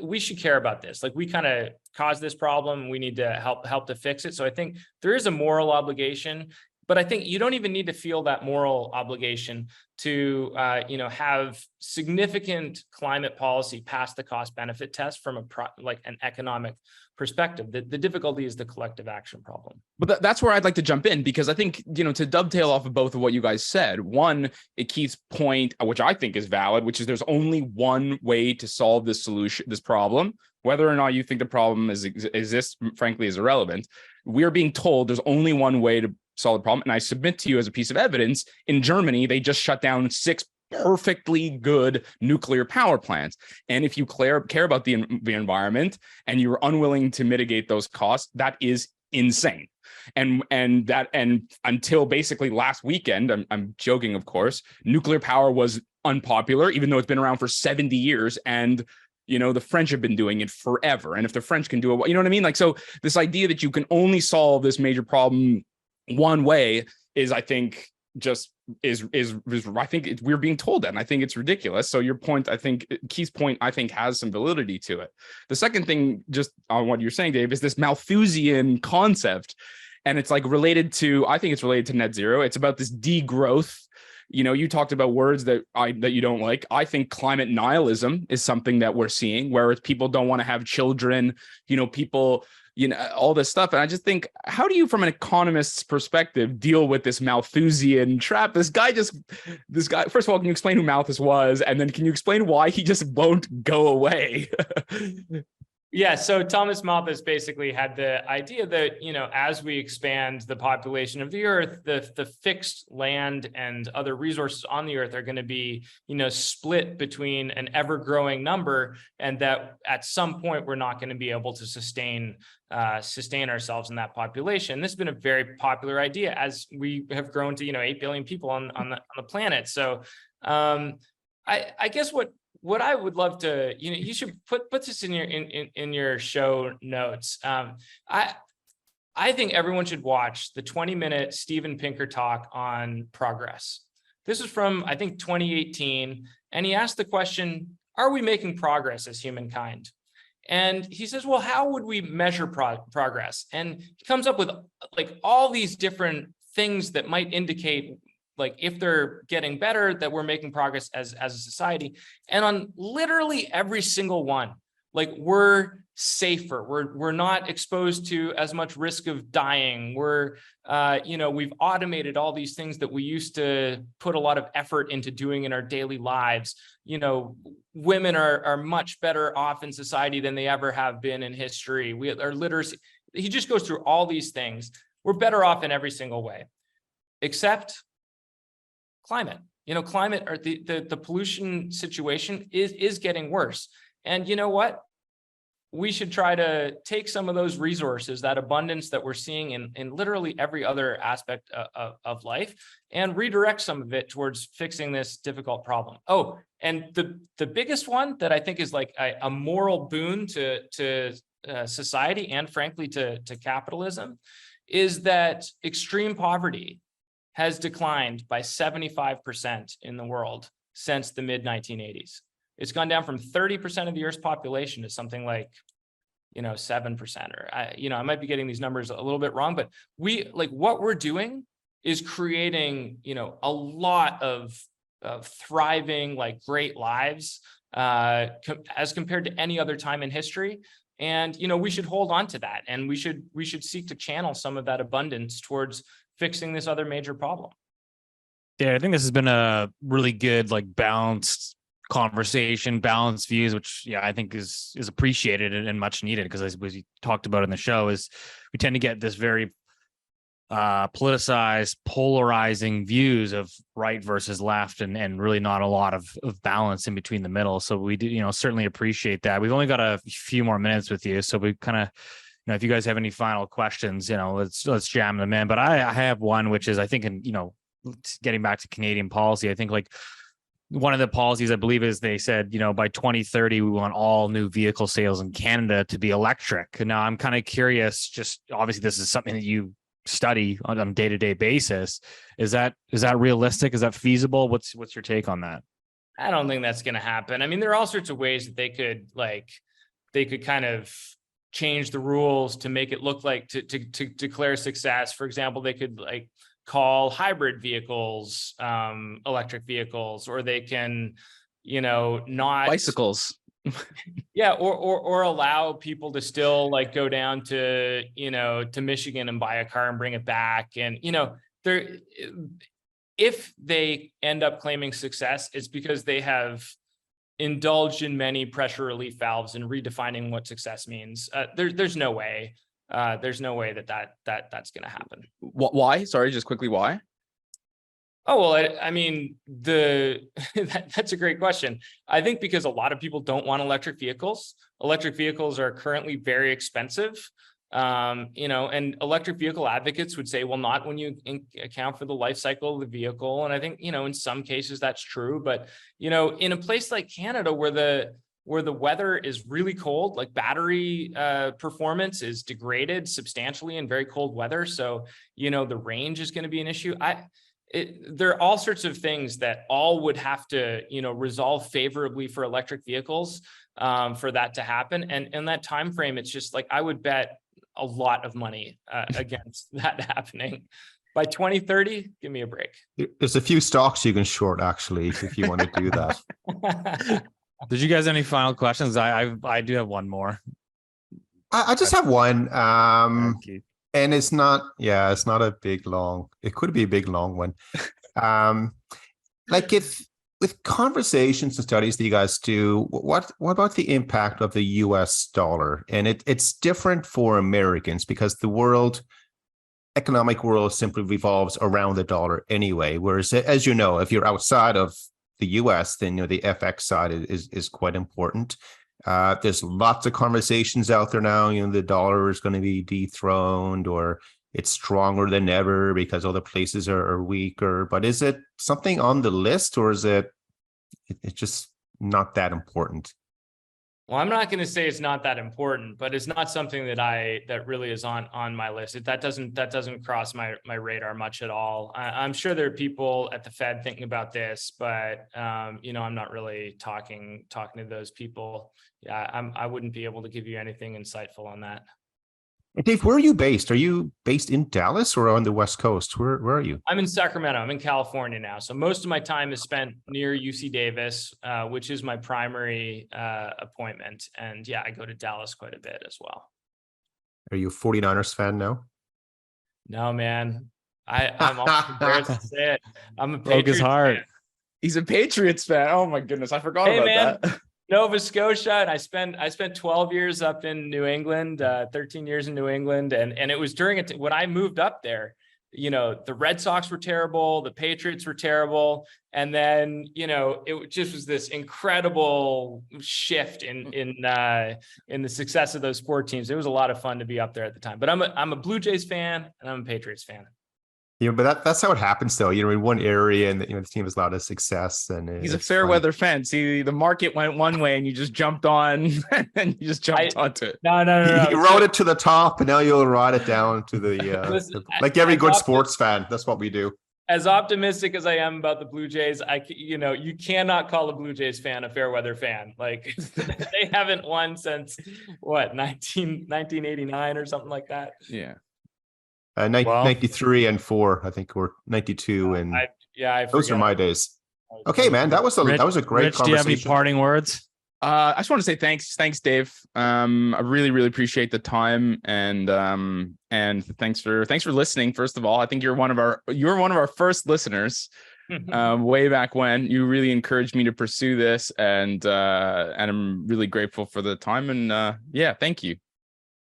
we should care about this. Like we kind of caused this problem. We need to help to fix it. So I think there is a moral obligation, But I think you don't even need to feel that moral obligation to, have significant climate policy pass the cost benefit test from an economic perspective. The difficulty is the collective action problem. But that's where I'd like to jump in, because I think, to dovetail off of both of what you guys said, one, Keith's point, which I think is valid, which is there's only one way to solve this problem. Whether or not you think the problem exists, frankly, is irrelevant. We're being told there's only one way to solve the problem. And I submit to you as a piece of evidence, in Germany, they just shut down 6 perfectly good nuclear power plants. And if you care about the environment and you're unwilling to mitigate those costs, that is insane. And until basically last weekend, I'm joking, of course, nuclear power was unpopular, even though it's been around for 70 years. And the French have been doing it forever. And if the French can do it, you know what I mean? So this idea that you can only solve this major problem one way is, I think, just is I think we're being told that, and I think it's ridiculous. So your point, I think Keith's point, I think, has some validity to it. The second thing, just on what you're saying, Dave, is this Malthusian concept, and it's I think it's related to net zero. It's about this degrowth. You talked about words that you don't like. I think climate nihilism is something that we're seeing, whereas people don't want to have children. People. All this stuff. And I just think, how do you, from an economist's perspective, deal with this Malthusian trap? This guy, first of all, can you explain who Malthus was? And then can you explain why he just won't go away? Yeah, so Thomas Malthus basically had the idea that, as we expand the population of the earth, the fixed land and other resources on the earth are going to be, split between an ever-growing number, and that at some point we're not going to be able to sustain ourselves in that population. This has been a very popular idea as we have grown to, 8 billion people on the planet. So I guess what I would love to, you should put this in your show notes. I think everyone should watch the 20-minute Steven Pinker talk on progress. This is from, I think, 2018. And he asked the question, are we making progress as humankind? And he says, well, how would we measure progress? And he comes up with all these different things that might indicate if they're getting better, that we're making progress as a society. And on literally every single one, we're safer, we're not exposed to as much risk of dying. We've automated all these things that we used to put a lot of effort into doing in our daily lives. Women are much better off in society than they ever have been in history. Our literacy, he just goes through all these things. We're better off in every single way, except climate. Climate, or the pollution situation is getting worse. And you know what? We should try to take some of those resources, that abundance that we're seeing in literally every other aspect of life, and redirect some of it towards fixing this difficult problem. Oh, and the biggest one that I think is a moral boon to society and frankly to capitalism is that extreme poverty has declined by 75% in the world since the mid-1980s. It's gone down from 30% of the Earth's population to something 7%, or I might be getting these numbers a little bit wrong, but what we're doing is creating, a lot of thriving, great lives as compared to any other time in history. And, we should hold on to that, and we should seek to channel some of that abundance towards fixing this other major problem. Yeah, I think this has been a really good, balanced conversation, balanced views, which I think is appreciated and much needed, because as we talked about in the show, is we tend to get this very politicized, polarizing views of right versus left, and really not a lot of balance in between the middle. So we do, certainly appreciate that. We've only got a few more minutes with you, so we kind of, if you guys have any final questions, let's jam them in. But I have one, which is, I think, getting back to Canadian policy, I think one of the policies, I believe, is they said, by 2030, we want all new vehicle sales in Canada to be electric. Now, I'm kind of curious, just obviously this is something that you study on a day-to-day basis. Is that realistic? Is that feasible? What's your take on that? I don't think that's going to happen. I mean, there are all sorts of ways that they could kind of change the rules to make it look like to declare success. For example, they could call hybrid vehicles electric vehicles, or they can, not Bicycles. Yeah, or allow people to still like go down to, to Michigan and buy a car and bring it back. And, there, if they end up claiming success, it's because they have indulged in many pressure relief valves and redefining what success means. There's no way. There's no way that's going to happen. Why? Sorry, just quickly, why? Oh, well, I mean, that's a great question. I think because a lot of people don't want electric vehicles. Electric vehicles are currently very expensive. And electric vehicle advocates would say, well, not when you account for the life cycle of the vehicle. And I think, in some cases that's true, but, in a place like Canada where the weather is really cold, like battery performance is degraded substantially in very cold weather. So, the range is going to be an issue. There are all sorts of things that all would have to, resolve favorably for electric vehicles for that to happen. And in that time frame, it's just like I would bet a lot of money against that happening. By 2030, give me a break. There's a few stocks you can short actually if you want to do that. Did you guys have any final questions? I do have one more. I just have one. Thank you. And it's not a big long, it could be a big long one. Like if with conversations and studies that you guys do, what about the impact of the US dollar? And it's different for Americans because the economic world simply revolves around the dollar anyway. Whereas, as you know, if you're outside of the US, then the FX side is quite important. There's lots of conversations out there now. The dollar is going to be dethroned, or it's stronger than ever because other places are weaker. But is it something on the list, or is it's just not that important? Well, I'm not going to say it's not that important, but it's not something that really is on my list. That doesn't cross my radar much at all. I'm sure there are people at the Fed thinking about this, but I'm not really talking to those people. Yeah, I wouldn't be able to give you anything insightful on that. And Dave, where are you based? Are you based in Dallas or on the West Coast? Where are you? I'm in Sacramento. I'm in California now. So most of my time is spent near UC Davis, which is my primary appointment. And yeah, I go to Dallas quite a bit as well. Are you a 49ers fan now? No, man. I'm almost embarrassed to say it. I'm a Broke his Patriots heart. fan. He's a Patriots fan. Oh my goodness, I forgot about that. Nova Scotia, and I spent 12 years up in New England, 13 years in New England, and it was during when I moved up there. The Red Sox were terrible, the Patriots were terrible, and then it just was this incredible shift in the success of those sport teams. It was a lot of fun to be up there at the time. But I'm a Blue Jays fan and I'm a Patriots fan. But that's how it happens, though. In one area, and the team has a lot of success. And he's a fair weather fan. See, the market went one way, and you just jumped on, and you just jumped onto it. No. You rode it to the top, and now you'll ride it down to the like every good sports fan. That's what we do. As optimistic as I am about the Blue Jays, you cannot call a Blue Jays fan a fair weather fan. Like they haven't won since 1989 or something like that. Yeah. 93 and 4, I think, or 92 and those are my days. Okay, man, that was a great conversation. Do you have any parting words? I just want to say thanks, Dave. I really, really appreciate the time, and thanks for listening. First of all, I think you're one of our first listeners. Way back when. You really encouraged me to pursue this, and I'm really grateful for the time. And thank you.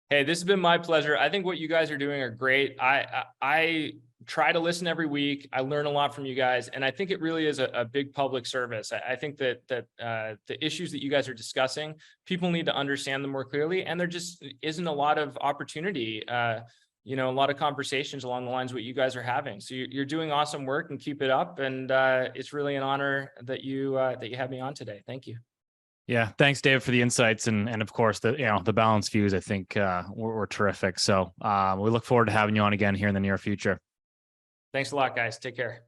Hey, this has been my pleasure. I think what you guys are doing are great. I try to listen every week. I learn a lot from you guys, and I think it really is a big public service. I think that the issues that you guys are discussing, people need to understand them more clearly, and there just isn't a lot of opportunity. A lot of conversations along the lines of what you guys are having. So you're doing awesome work, and keep it up. And it's really an honor that you had me on today. Thank you. Yeah, thanks, Dave, for the insights and of course the balanced views. I think were terrific. So we look forward to having you on again here in the near future. Thanks a lot, guys. Take care.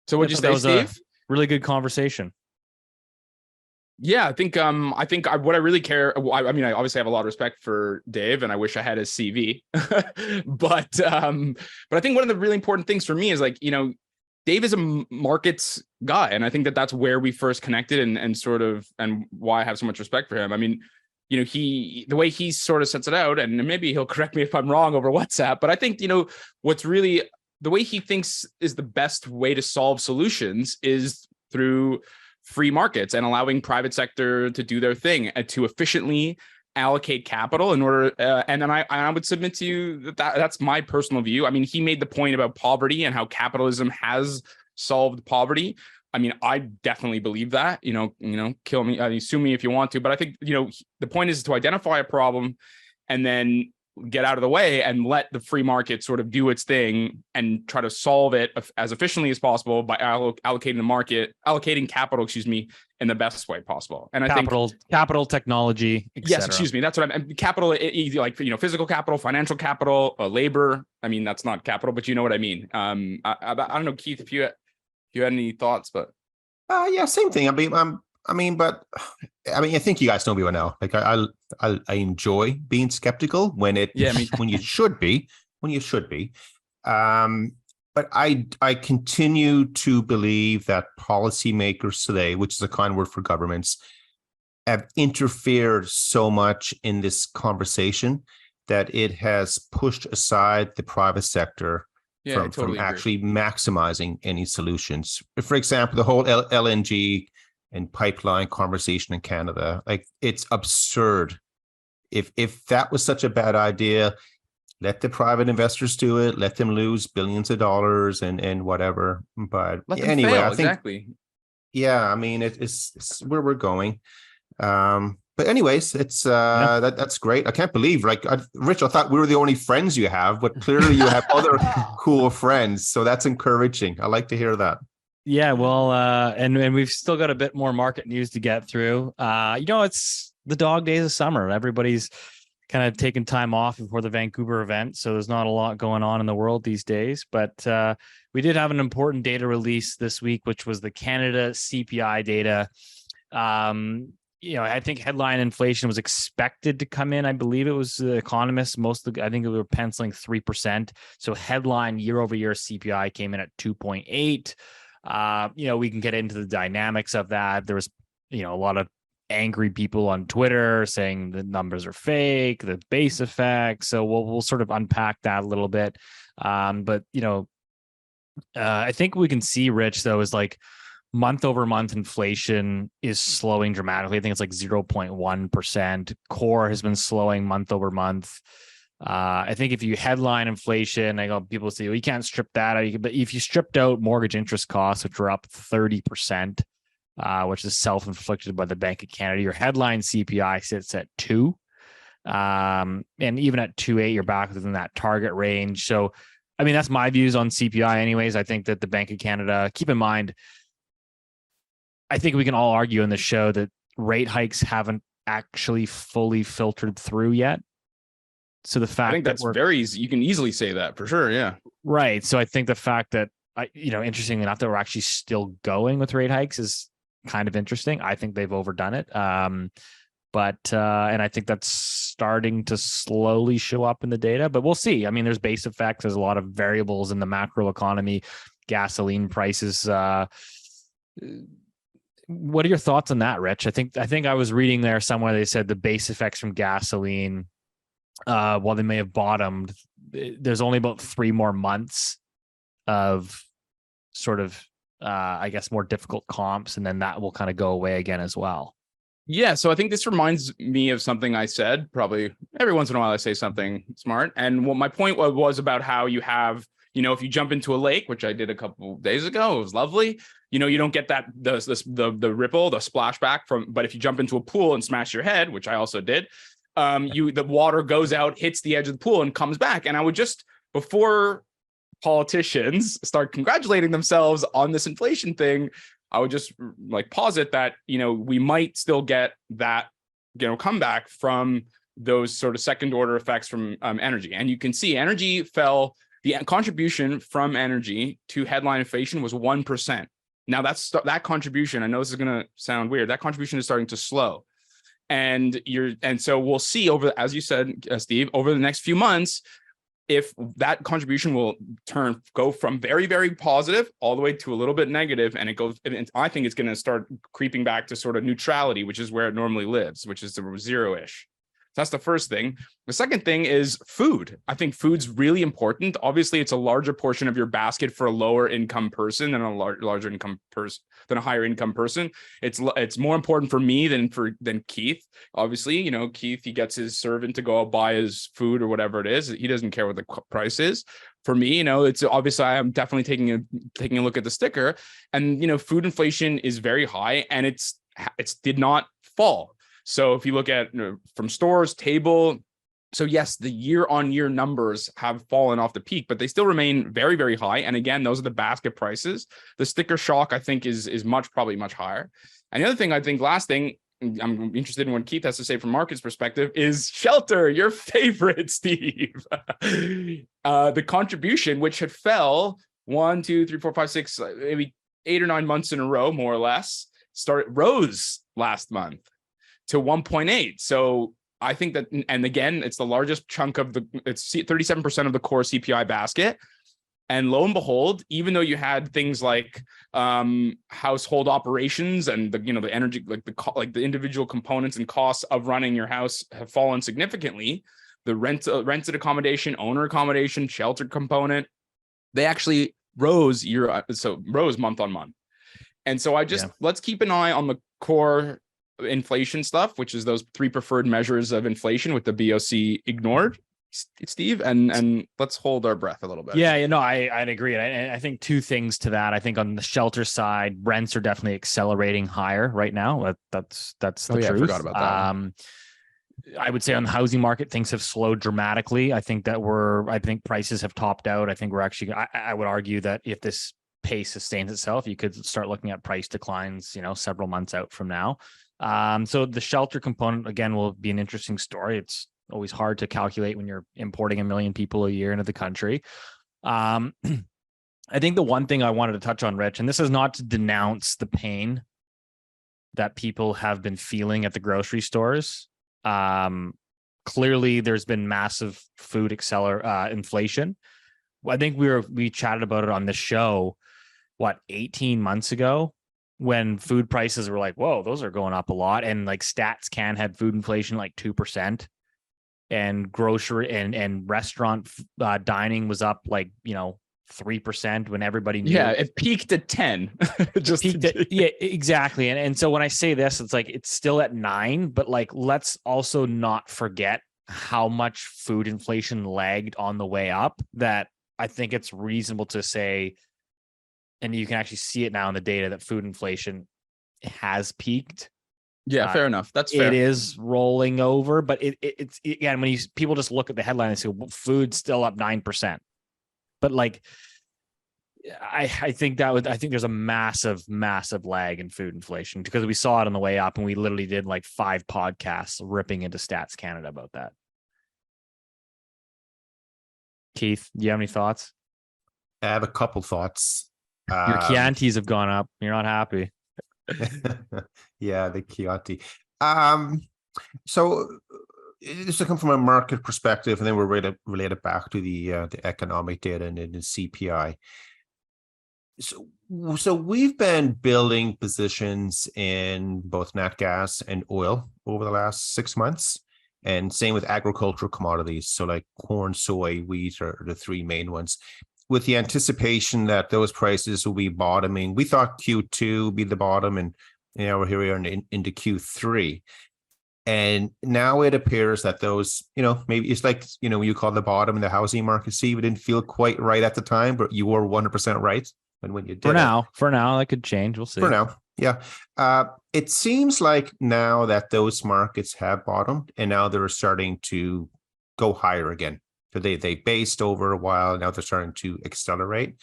So what'd you say, Steve? Really good conversation. Yeah, what I really care. I mean, I obviously have a lot of respect for Dave, and I wish I had his CV. but I think one of the really important things for me is like, Dave is a markets guy, and I think that that's where we first connected, and why I have so much respect for him. I mean, the way he sort of sets it out, and maybe he'll correct me if I'm wrong over WhatsApp, but I think what's really the way he thinks is the best way to solve solutions is through free markets and allowing private sector to do their thing and to efficiently allocate capital in order. And then I would submit to you that's my personal view. I mean, he made the point about poverty and how capitalism has solved poverty. I mean, I definitely believe that, kill me, sue me if you want to, but I think, the point is to identify a problem and then get out of the way and let the free market sort of do its thing and try to solve it as efficiently as possible by allocating capital, in the best way possible. And I think capital, technology, yes, excuse me. That's what I'm capital, like, physical capital, financial capital, labor. I mean, that's not capital, but you know what I mean. I don't know, Keith, if you had any thoughts, but yeah, same thing. I think you guys know me by now. Like I enjoy being skeptical when you should be. But I continue to believe that policymakers today, which is a kind word for governments, have interfered so much in this conversation that it has pushed aside the private sector from actually maximizing any solutions. For example, the whole LNG and pipeline conversation in Canada, like, it's absurd. If that was such a bad idea, let the private investors do it, let them lose billions of dollars and whatever. But anyway, fail, I think exactly. Yeah, I mean, it's where we're going. But anyways, it's that's great. I can't believe, Rich, I thought we were the only friends you have, but clearly you have other cool friends. So that's encouraging. I like to hear that. Yeah, well, and we've still got a bit more market news to get through. It's the dog days of summer. Everybody's kind of taking time off before the Vancouver event, so there's not a lot going on in the world these days. But we did have an important data release this week, which was the Canada CPI data. I think headline inflation was expected to come in. I believe it was the economists. I think we were penciling 3%. So headline year-over-year CPI came in at 2.8. We can get into the dynamics of that. There was, a lot of angry people on Twitter saying the numbers are fake, the base effect. So we'll sort of unpack that a little bit. But I think we can see, Rich, though, is like month over month inflation is slowing dramatically. I think it's like 0.1%. Core has been slowing month over month. I think if you headline inflation, people say, well, you can't strip that out. But if you stripped out mortgage interest costs, which were up 30%, which is self-inflicted by the Bank of Canada, your headline CPI sits at 2. And even at 2.8, you're back within that target range. So, I mean, that's my views on CPI anyways. I think that the Bank of Canada, keep in mind, I think we can all argue in the show that rate hikes haven't actually fully filtered through yet. So the fact I think that's you can easily say that for sure. Yeah. Right. So I think the fact that, interestingly enough, that we're actually still going with rate hikes is kind of interesting. I think they've overdone it. But I think that's starting to slowly show up in the data, but we'll see. I mean, there's base effects. There's a lot of variables in the macro economy, gasoline prices. What are your thoughts on that, Rich? I think I was reading there somewhere they said the base effects from gasoline, while they may have bottomed, there's only about 3 more months of sort of, more difficult comps, and then that will kind of go away again as well. Yeah, so I think this reminds me of something I said. Probably every once in a while I say something smart. And what my point was about how you have, if you jump into a lake, which I did a couple of days ago, it was lovely. You don't get that the ripple, the splashback but if you jump into a pool and smash your head, which I also did, the water goes out, hits the edge of the pool and comes back. And I would just, before politicians start congratulating themselves on this inflation thing, I would just posit that, we might still get that, comeback from those sort of second order effects from energy. And you can see energy fell. The contribution from energy to headline inflation was 1%. Now that contribution, I know this is going to sound weird, that contribution is starting to slow. And so we'll see as you said, Steve, over the next few months, if that contribution will go from very, very positive all the way to a little bit negative, and I think it's going to start creeping back to sort of neutrality, which is where it normally lives, which is the zero-ish. So that's the first thing. The second thing is food. I think food's really important. Obviously, it's a larger portion of your basket for a lower income person than a larger income person, than a higher income person. It's more important for me than Keith. Obviously, Keith, he gets his servant to go out buy his food or whatever it is. He doesn't care what the price is. For me, it's obviously I'm definitely taking a look at the sticker, and food inflation is very high, and it's did not fall. So if you look at from stores, table, so yes, the year-on-year numbers have fallen off the peak, but they still remain very, very high. And again, those are the basket prices. The sticker shock, I think, is probably much higher. And the other thing, last thing, I'm interested in what Keith has to say from market's perspective, is shelter, your favorite, Steve. The contribution, which had fell 1, 2, 3, 4, 5, 6, maybe 8 or 9 months in a row, more or less, rose last month to 1.8. So I think that, and again, it's the largest chunk of it's 37% of the core CPI basket. And lo and behold, even though you had things like household operations and the energy, like the individual components and costs of running your house have fallen significantly, the rented accommodation, owner accommodation, shelter component, they actually rose month on month. And so let's keep an eye on the core inflation stuff, which is those 3 preferred measures of inflation with the BOC ignored, Steve, and let's hold our breath a little bit. Yeah, I'd agree. And I think 2 things to that. I think on the shelter side, rents are definitely accelerating higher right now. That's the truth. I forgot about that. I would say on the housing market, things have slowed dramatically. I think prices have topped out. I think we're actually, I would argue that if this pace sustains itself, you could start looking at price declines, several months out from now. So the shelter component, again, will be an interesting story. It's always hard to calculate when you're importing 1 million people a year into the country. I think the one thing I wanted to touch on, Rich, and this is not to denounce the pain that people have been feeling at the grocery stores. Clearly, there's been massive food inflation. I think we chatted about it on this show, 18 months ago, when food prices were like, whoa, those are going up a lot. And like StatsCan had food inflation like 2%, and grocery and restaurant dining was up 3% when everybody knew. Yeah, it peaked at 10. Yeah, exactly. And so when I say this, it's like it's still at 9, but let's also not forget how much food inflation lagged on the way up, that I think it's reasonable to say, and you can actually see it now in the data, that food inflation has peaked. Yeah, fair enough. That's fair. It is rolling over, but it's again, when people just look at the headline and say, well, food's still up 9%. But I think there's a massive lag in food inflation, because we saw it on the way up, and we literally did 5 podcasts ripping into Stats Canada about that. Keith, do you have any thoughts? I have a couple thoughts. Your Chiantis have gone up. You're not happy. Yeah, the Chianti. So just to come from a market perspective, and then we're related back to the economic data and the CPI. So we've been building positions in both nat gas and oil over the last 6 months, and same with agricultural commodities. So like corn, soy, wheat are the 3 main ones, with the anticipation that those prices will be bottoming. We thought Q2 would be the bottom, and we're here into Q3. And now it appears that those, maybe it's like, when you call the bottom in the housing market, see, we didn't feel quite right at the time, but you were 100% right when you did. For now, that could change. We'll see. For now, yeah. It seems like now that those markets have bottomed, and now they're starting to go higher again. So they based over a while, now they're starting to accelerate.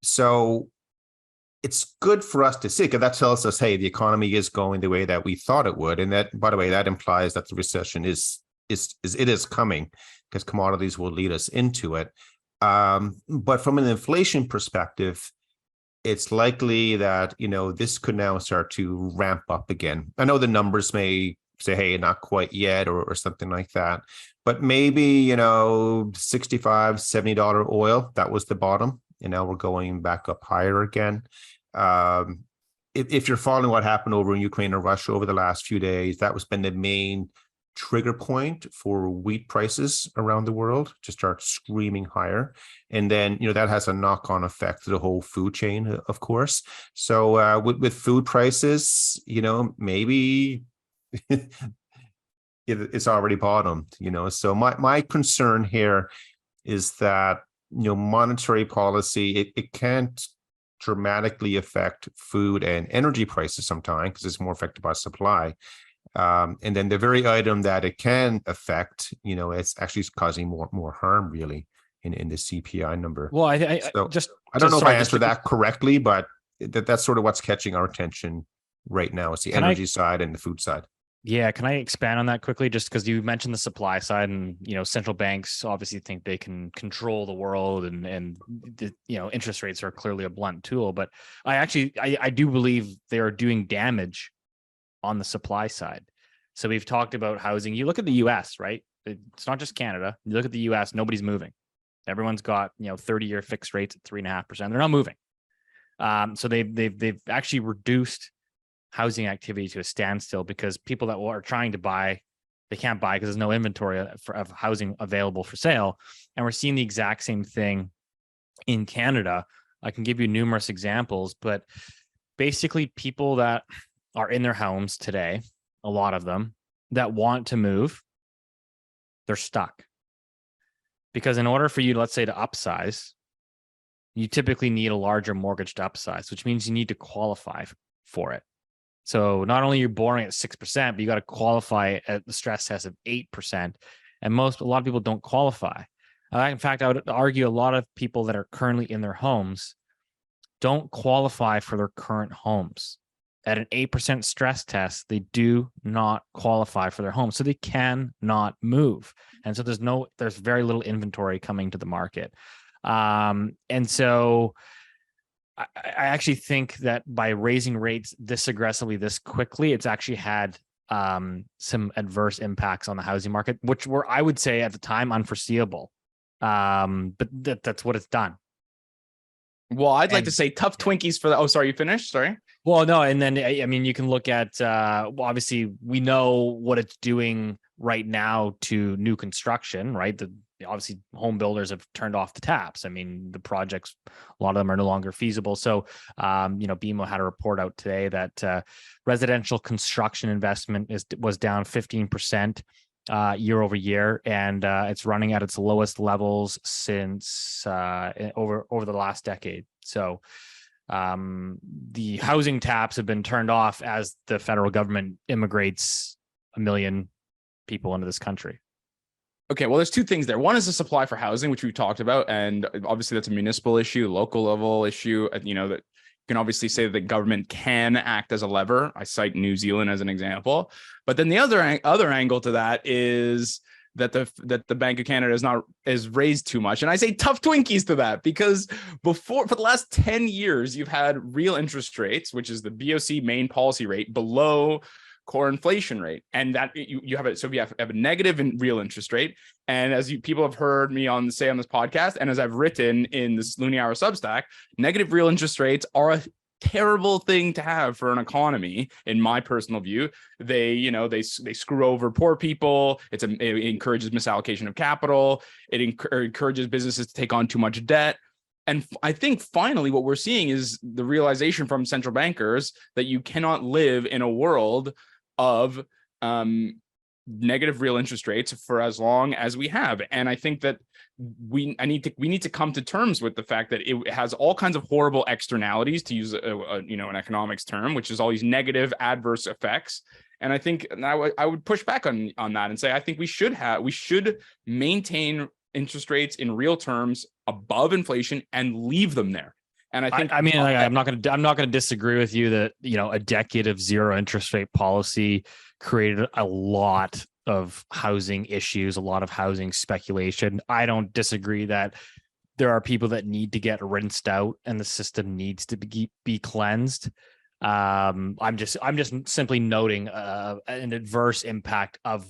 So it's good for us to see, because that tells us, hey, the economy is going the way that we thought it would. And that, by the way, that implies that the recession is coming, because commodities will lead us into it. But from an inflation perspective, it's likely that, this could now start to ramp up again. I know the numbers may say, hey, not quite yet, or something like that, but maybe, $65, $70 oil, that was the bottom. And now we're going back up higher again. If you're following what happened over in Ukraine or Russia over the last few days, that was been the main trigger point for wheat prices around the world to start screaming higher. And then, that has a knock-on effect to the whole food chain, of course. So with food prices, maybe it's already bottomed, So my concern here is that, monetary policy, it can't dramatically affect food and energy prices sometimes because it's more affected by supply. And then the very item that it can affect, it's actually causing more harm, really, in the CPI number. Well, I don't know if I answered that correctly, but that's sort of what's catching our attention right now. It's the energy side and the food side. Yeah, can I expand on that quickly? Just because you mentioned the supply side, and central banks obviously think they can control the world, and interest rates are clearly a blunt tool. But I do believe they are doing damage on the supply side. So we've talked about housing. You look at the US, right? It's not just Canada. You look at the US, nobody's moving. Everyone's got 30-year fixed rates at 3.5%. They're not moving. So they've actually reduced housing activity to a standstill because people that are trying to buy, they can't buy because there's no inventory of housing available for sale. And we're seeing the exact same thing in Canada. I can give you numerous examples, but basically people that are in their homes today, a lot of them that want to move, they're stuck. Because in order for you, let's say, to upsize, you typically need a larger mortgage to upsize, which means you need to qualify for it. So not only you're borrowing at 6%, but you got to qualify at the stress test of 8%. And a lot of people don't qualify. In fact, I would argue a lot of people that are currently in their homes don't qualify for their current homes. At an 8% stress test, they do not qualify for their home. So they cannot move. And so there's very little inventory coming to the market. And so I actually think that by raising rates this aggressively, this quickly, it's actually had some adverse impacts on the housing market, which were, I would say at the time, unforeseeable. But that's what it's done. Well, I'd like to say tough Twinkies for the. Oh, sorry, you finished? Sorry. Well, no, and then I mean, you can look at. Obviously, we know what it's doing right now to new construction, right? Obviously, home builders have turned off the taps. I mean, the projects, a lot of them are no longer feasible. So, BMO had a report out today that residential construction investment was down 15%. Year over year, and it's running at its lowest levels since over the last decade. So the housing taps have been turned off as the federal government immigrates 1 million people into this country. Okay, well, there's two things there. One is the supply for housing, which we've talked about, and obviously that's a municipal issue, local level issue. That you can obviously say that the government can act as a lever. I cite New Zealand as an example. But then the other angle to that is that the Bank of Canada is raised too much. And I say tough Twinkies to that, because for the last 10 years, you've had real interest rates, which is the BOC main policy rate, below core inflation rate, and that you have it. So we have a negative in real interest rate, and as people have heard me say on this podcast, and as I've written in this Loonie Hour Substack, negative real interest rates are a terrible thing to have for an economy. In my personal view, they screw over poor people. It encourages misallocation of capital. It encourages businesses to take on too much debt. And I think finally what we're seeing is the realization from central bankers that you cannot live in a world of negative real interest rates for as long as we have. And I think that we need to come to terms with the fact that it has all kinds of horrible externalities, to use an economics term, which is all these negative adverse effects. And I think I would push back on that and say I think we should maintain interest rates in real terms above inflation and leave them there. And I think I'm not going to disagree with you that a decade of zero interest rate policy created a lot of housing issues, a lot of housing speculation. I don't disagree that there are people that need to get rinsed out, and the system needs to be cleansed. I'm just simply noting an adverse impact of,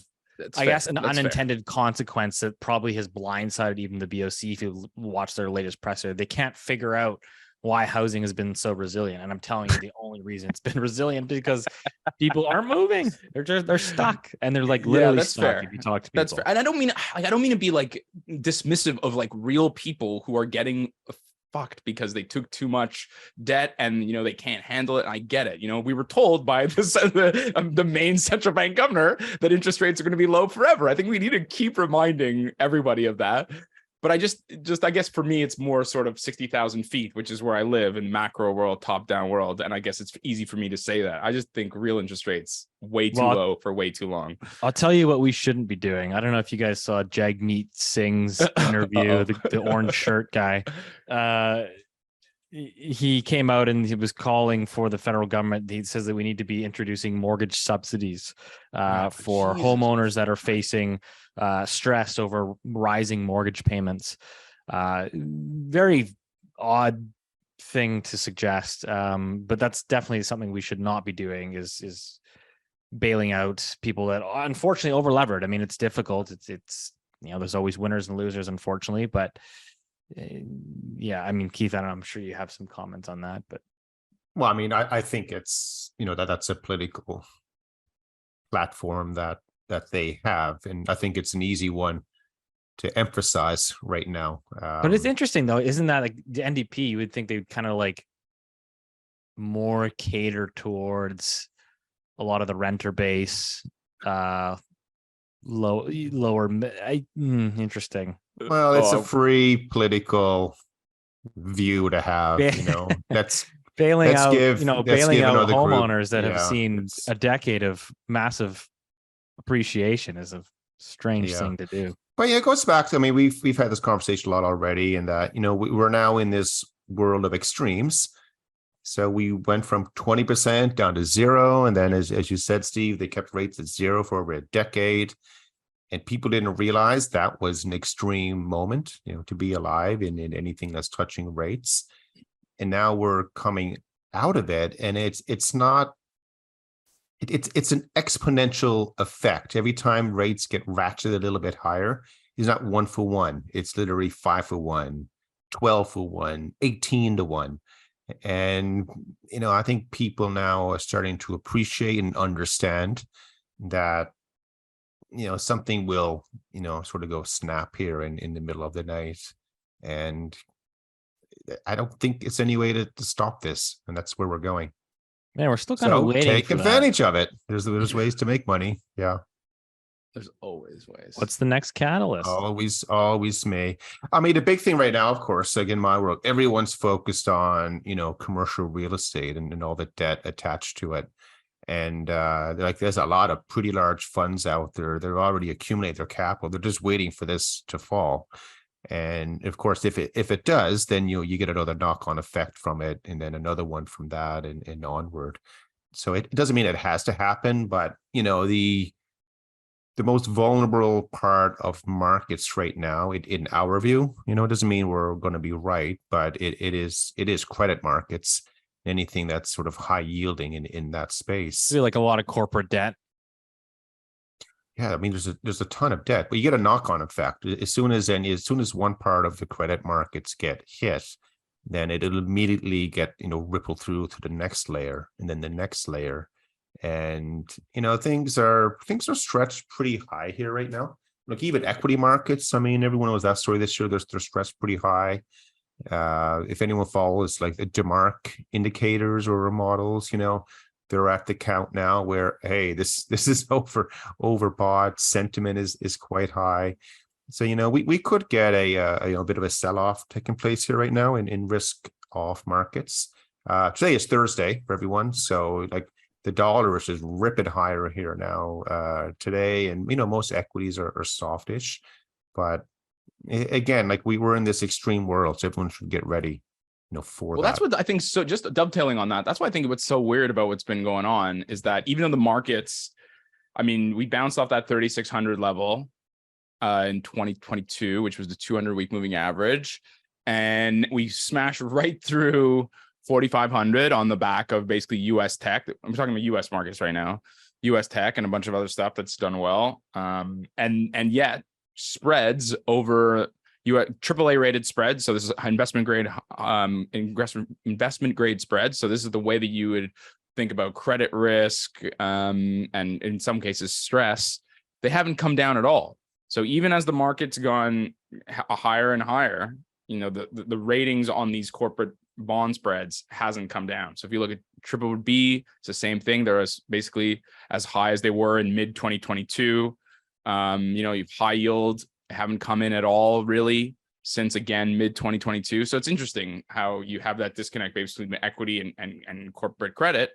I guess, an unintended consequence that probably has blindsided even the BOC. If you watch their latest presser, they can't figure out why housing has been so resilient. And I'm telling you, the only reason it's been resilient is because people aren't moving. They're stuck, and they're like literally that's stuck. fair. If you talk to people, That's fair. And I don't mean to be like dismissive of like real people who are getting fucked because they took too much debt and they can't handle it. And I get it. We were told by the main central bank governor that interest rates are going to be low forever. I think we need to keep reminding everybody of that. But I guess for me, it's more sort of 60,000 feet, which is where I live in macro world, top down world. And I guess it's easy for me to say that. I just think real interest rates way too low for way too long. I'll tell you what we shouldn't be doing. I don't know if you guys saw Jagmeet Singh's interview, the orange shirt guy. He came out and he was calling for the federal government. He says that we need to be introducing mortgage subsidies for homeowners that are facing stress over rising mortgage payments. Very odd thing to suggest, but that's definitely something we should not be doing, is bailing out people that unfortunately over levered. I mean, it's difficult. It's there's always winners and losers, unfortunately, but yeah, I mean, Keith, I'm sure you have some comments on that, but well, I mean, I think it's that's a political platform that they have, and I think it's an easy one to emphasize right now. But it's interesting though, isn't that like the NDP? You would think they would kind of like more cater towards a lot of the renter base, lower. Interesting. Well, it's a free political view to have. Let's bailing out homeowners that Yeah, have seen a decade of massive appreciation is a strange thing to do. But yeah, it goes back to, I mean, we've had this conversation a lot already, and that we're now in this world of extremes. So we went from 20% down to 0, and then as you said, Steve, they kept rates at 0 for over a decade, and people didn't realize that was an extreme moment, to be alive in anything that's touching rates. And now we're coming out of it, and it's not. It's an exponential effect. Every time rates get ratcheted a little bit higher, it's not 1 for 1. It's literally 5 for 1, 12 for 1, 18 to 1. And, I think people now are starting to appreciate and understand that, something will, sort of go snap here in the middle of the night. And I don't think it's any way to stop this. And that's where we're going. Man, we're still kind of waiting. Take advantage of it. There's ways to make money. Yeah. There's always ways. What's the next catalyst? Always me. I mean, the big thing right now, of course, like in my world, everyone's focused on, commercial real estate and all the debt attached to it. And there's a lot of pretty large funds out there. They're already accumulating their capital. They're just waiting for this to fall. And of course, if it does, then you get another knock-on effect from it, and then another one from that, and onward. So it doesn't mean it has to happen, but the most vulnerable part of markets right now, in our view, it doesn't mean we're going to be right, but it is credit markets, anything that's sort of high yielding in that space. Like a lot of corporate debt. Yeah, I mean, there's a ton of debt, but you get a knock-on effect. As soon as one part of the credit markets get hit, then it'll immediately get ripple through to the next layer, and then the next layer, and things are stretched pretty high here right now. Look, even equity markets. I mean, everyone knows that story this year. They're stretched pretty high. If anyone follows like the debunk indicators or models, they're at the count now where, hey, this is overbought. Sentiment is quite high. So, we could get a bit of a sell-off taking place here right now in risk off markets. Today is Thursday for everyone. So like the dollar is just ripping higher here now today. And, most equities are softish. But again, like we were in this extreme world, so everyone should get ready. For that's what I think. So just dovetailing on that, that's why I think what's so weird about what's been going on is that even though the markets, I mean, we bounced off that 3,600 level in 2022, which was the 200-week moving average. and we smashed right through 4,500 on the back of basically US tech. I'm talking about US markets right now, US tech and a bunch of other stuff that's done well. And yet spreads over AAA rated spreads. So this is investment grade spreads. So this is the way that you would think about credit risk and in some cases stress. They haven't come down at all. So even as the market's gone higher and higher, the ratings on these corporate bond spreads hasn't come down. So if you look at BBB, it's the same thing. They're basically as high as they were in mid 2022. You've high yield haven't come in at all really since again mid 2022. So it's interesting how you have that disconnect basically between equity and corporate credit,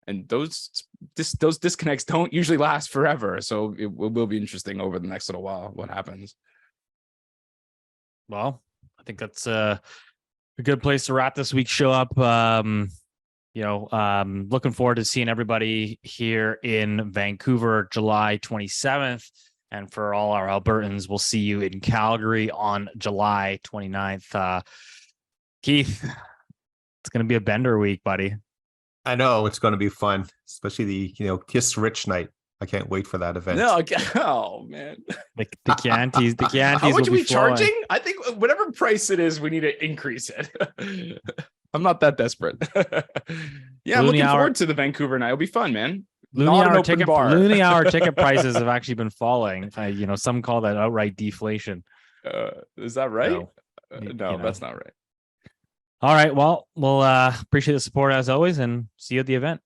and those disconnects don't usually last forever. So it will be interesting over the next little while what happens. Well, I think that's a good place to wrap this week's show up. Looking forward to seeing everybody here in Vancouver, July 27th. And for all our Albertans, we'll see you in Calgary on July 29th. Keith, it's going to be a bender week, buddy. I know it's going to be fun, especially the Kiss Rich night. I can't wait for that event. No, oh man, the Chiantis. How much are we charging? I think whatever price it is, we need to increase it. I'm not that desperate. Yeah, I'm looking forward to the Vancouver night. It'll be fun, man. Loonie Hour ticket prices have actually been falling. Some call that outright deflation. Is that right? No, that's not right. All right. Well, we'll appreciate the support as always, and see you at the event.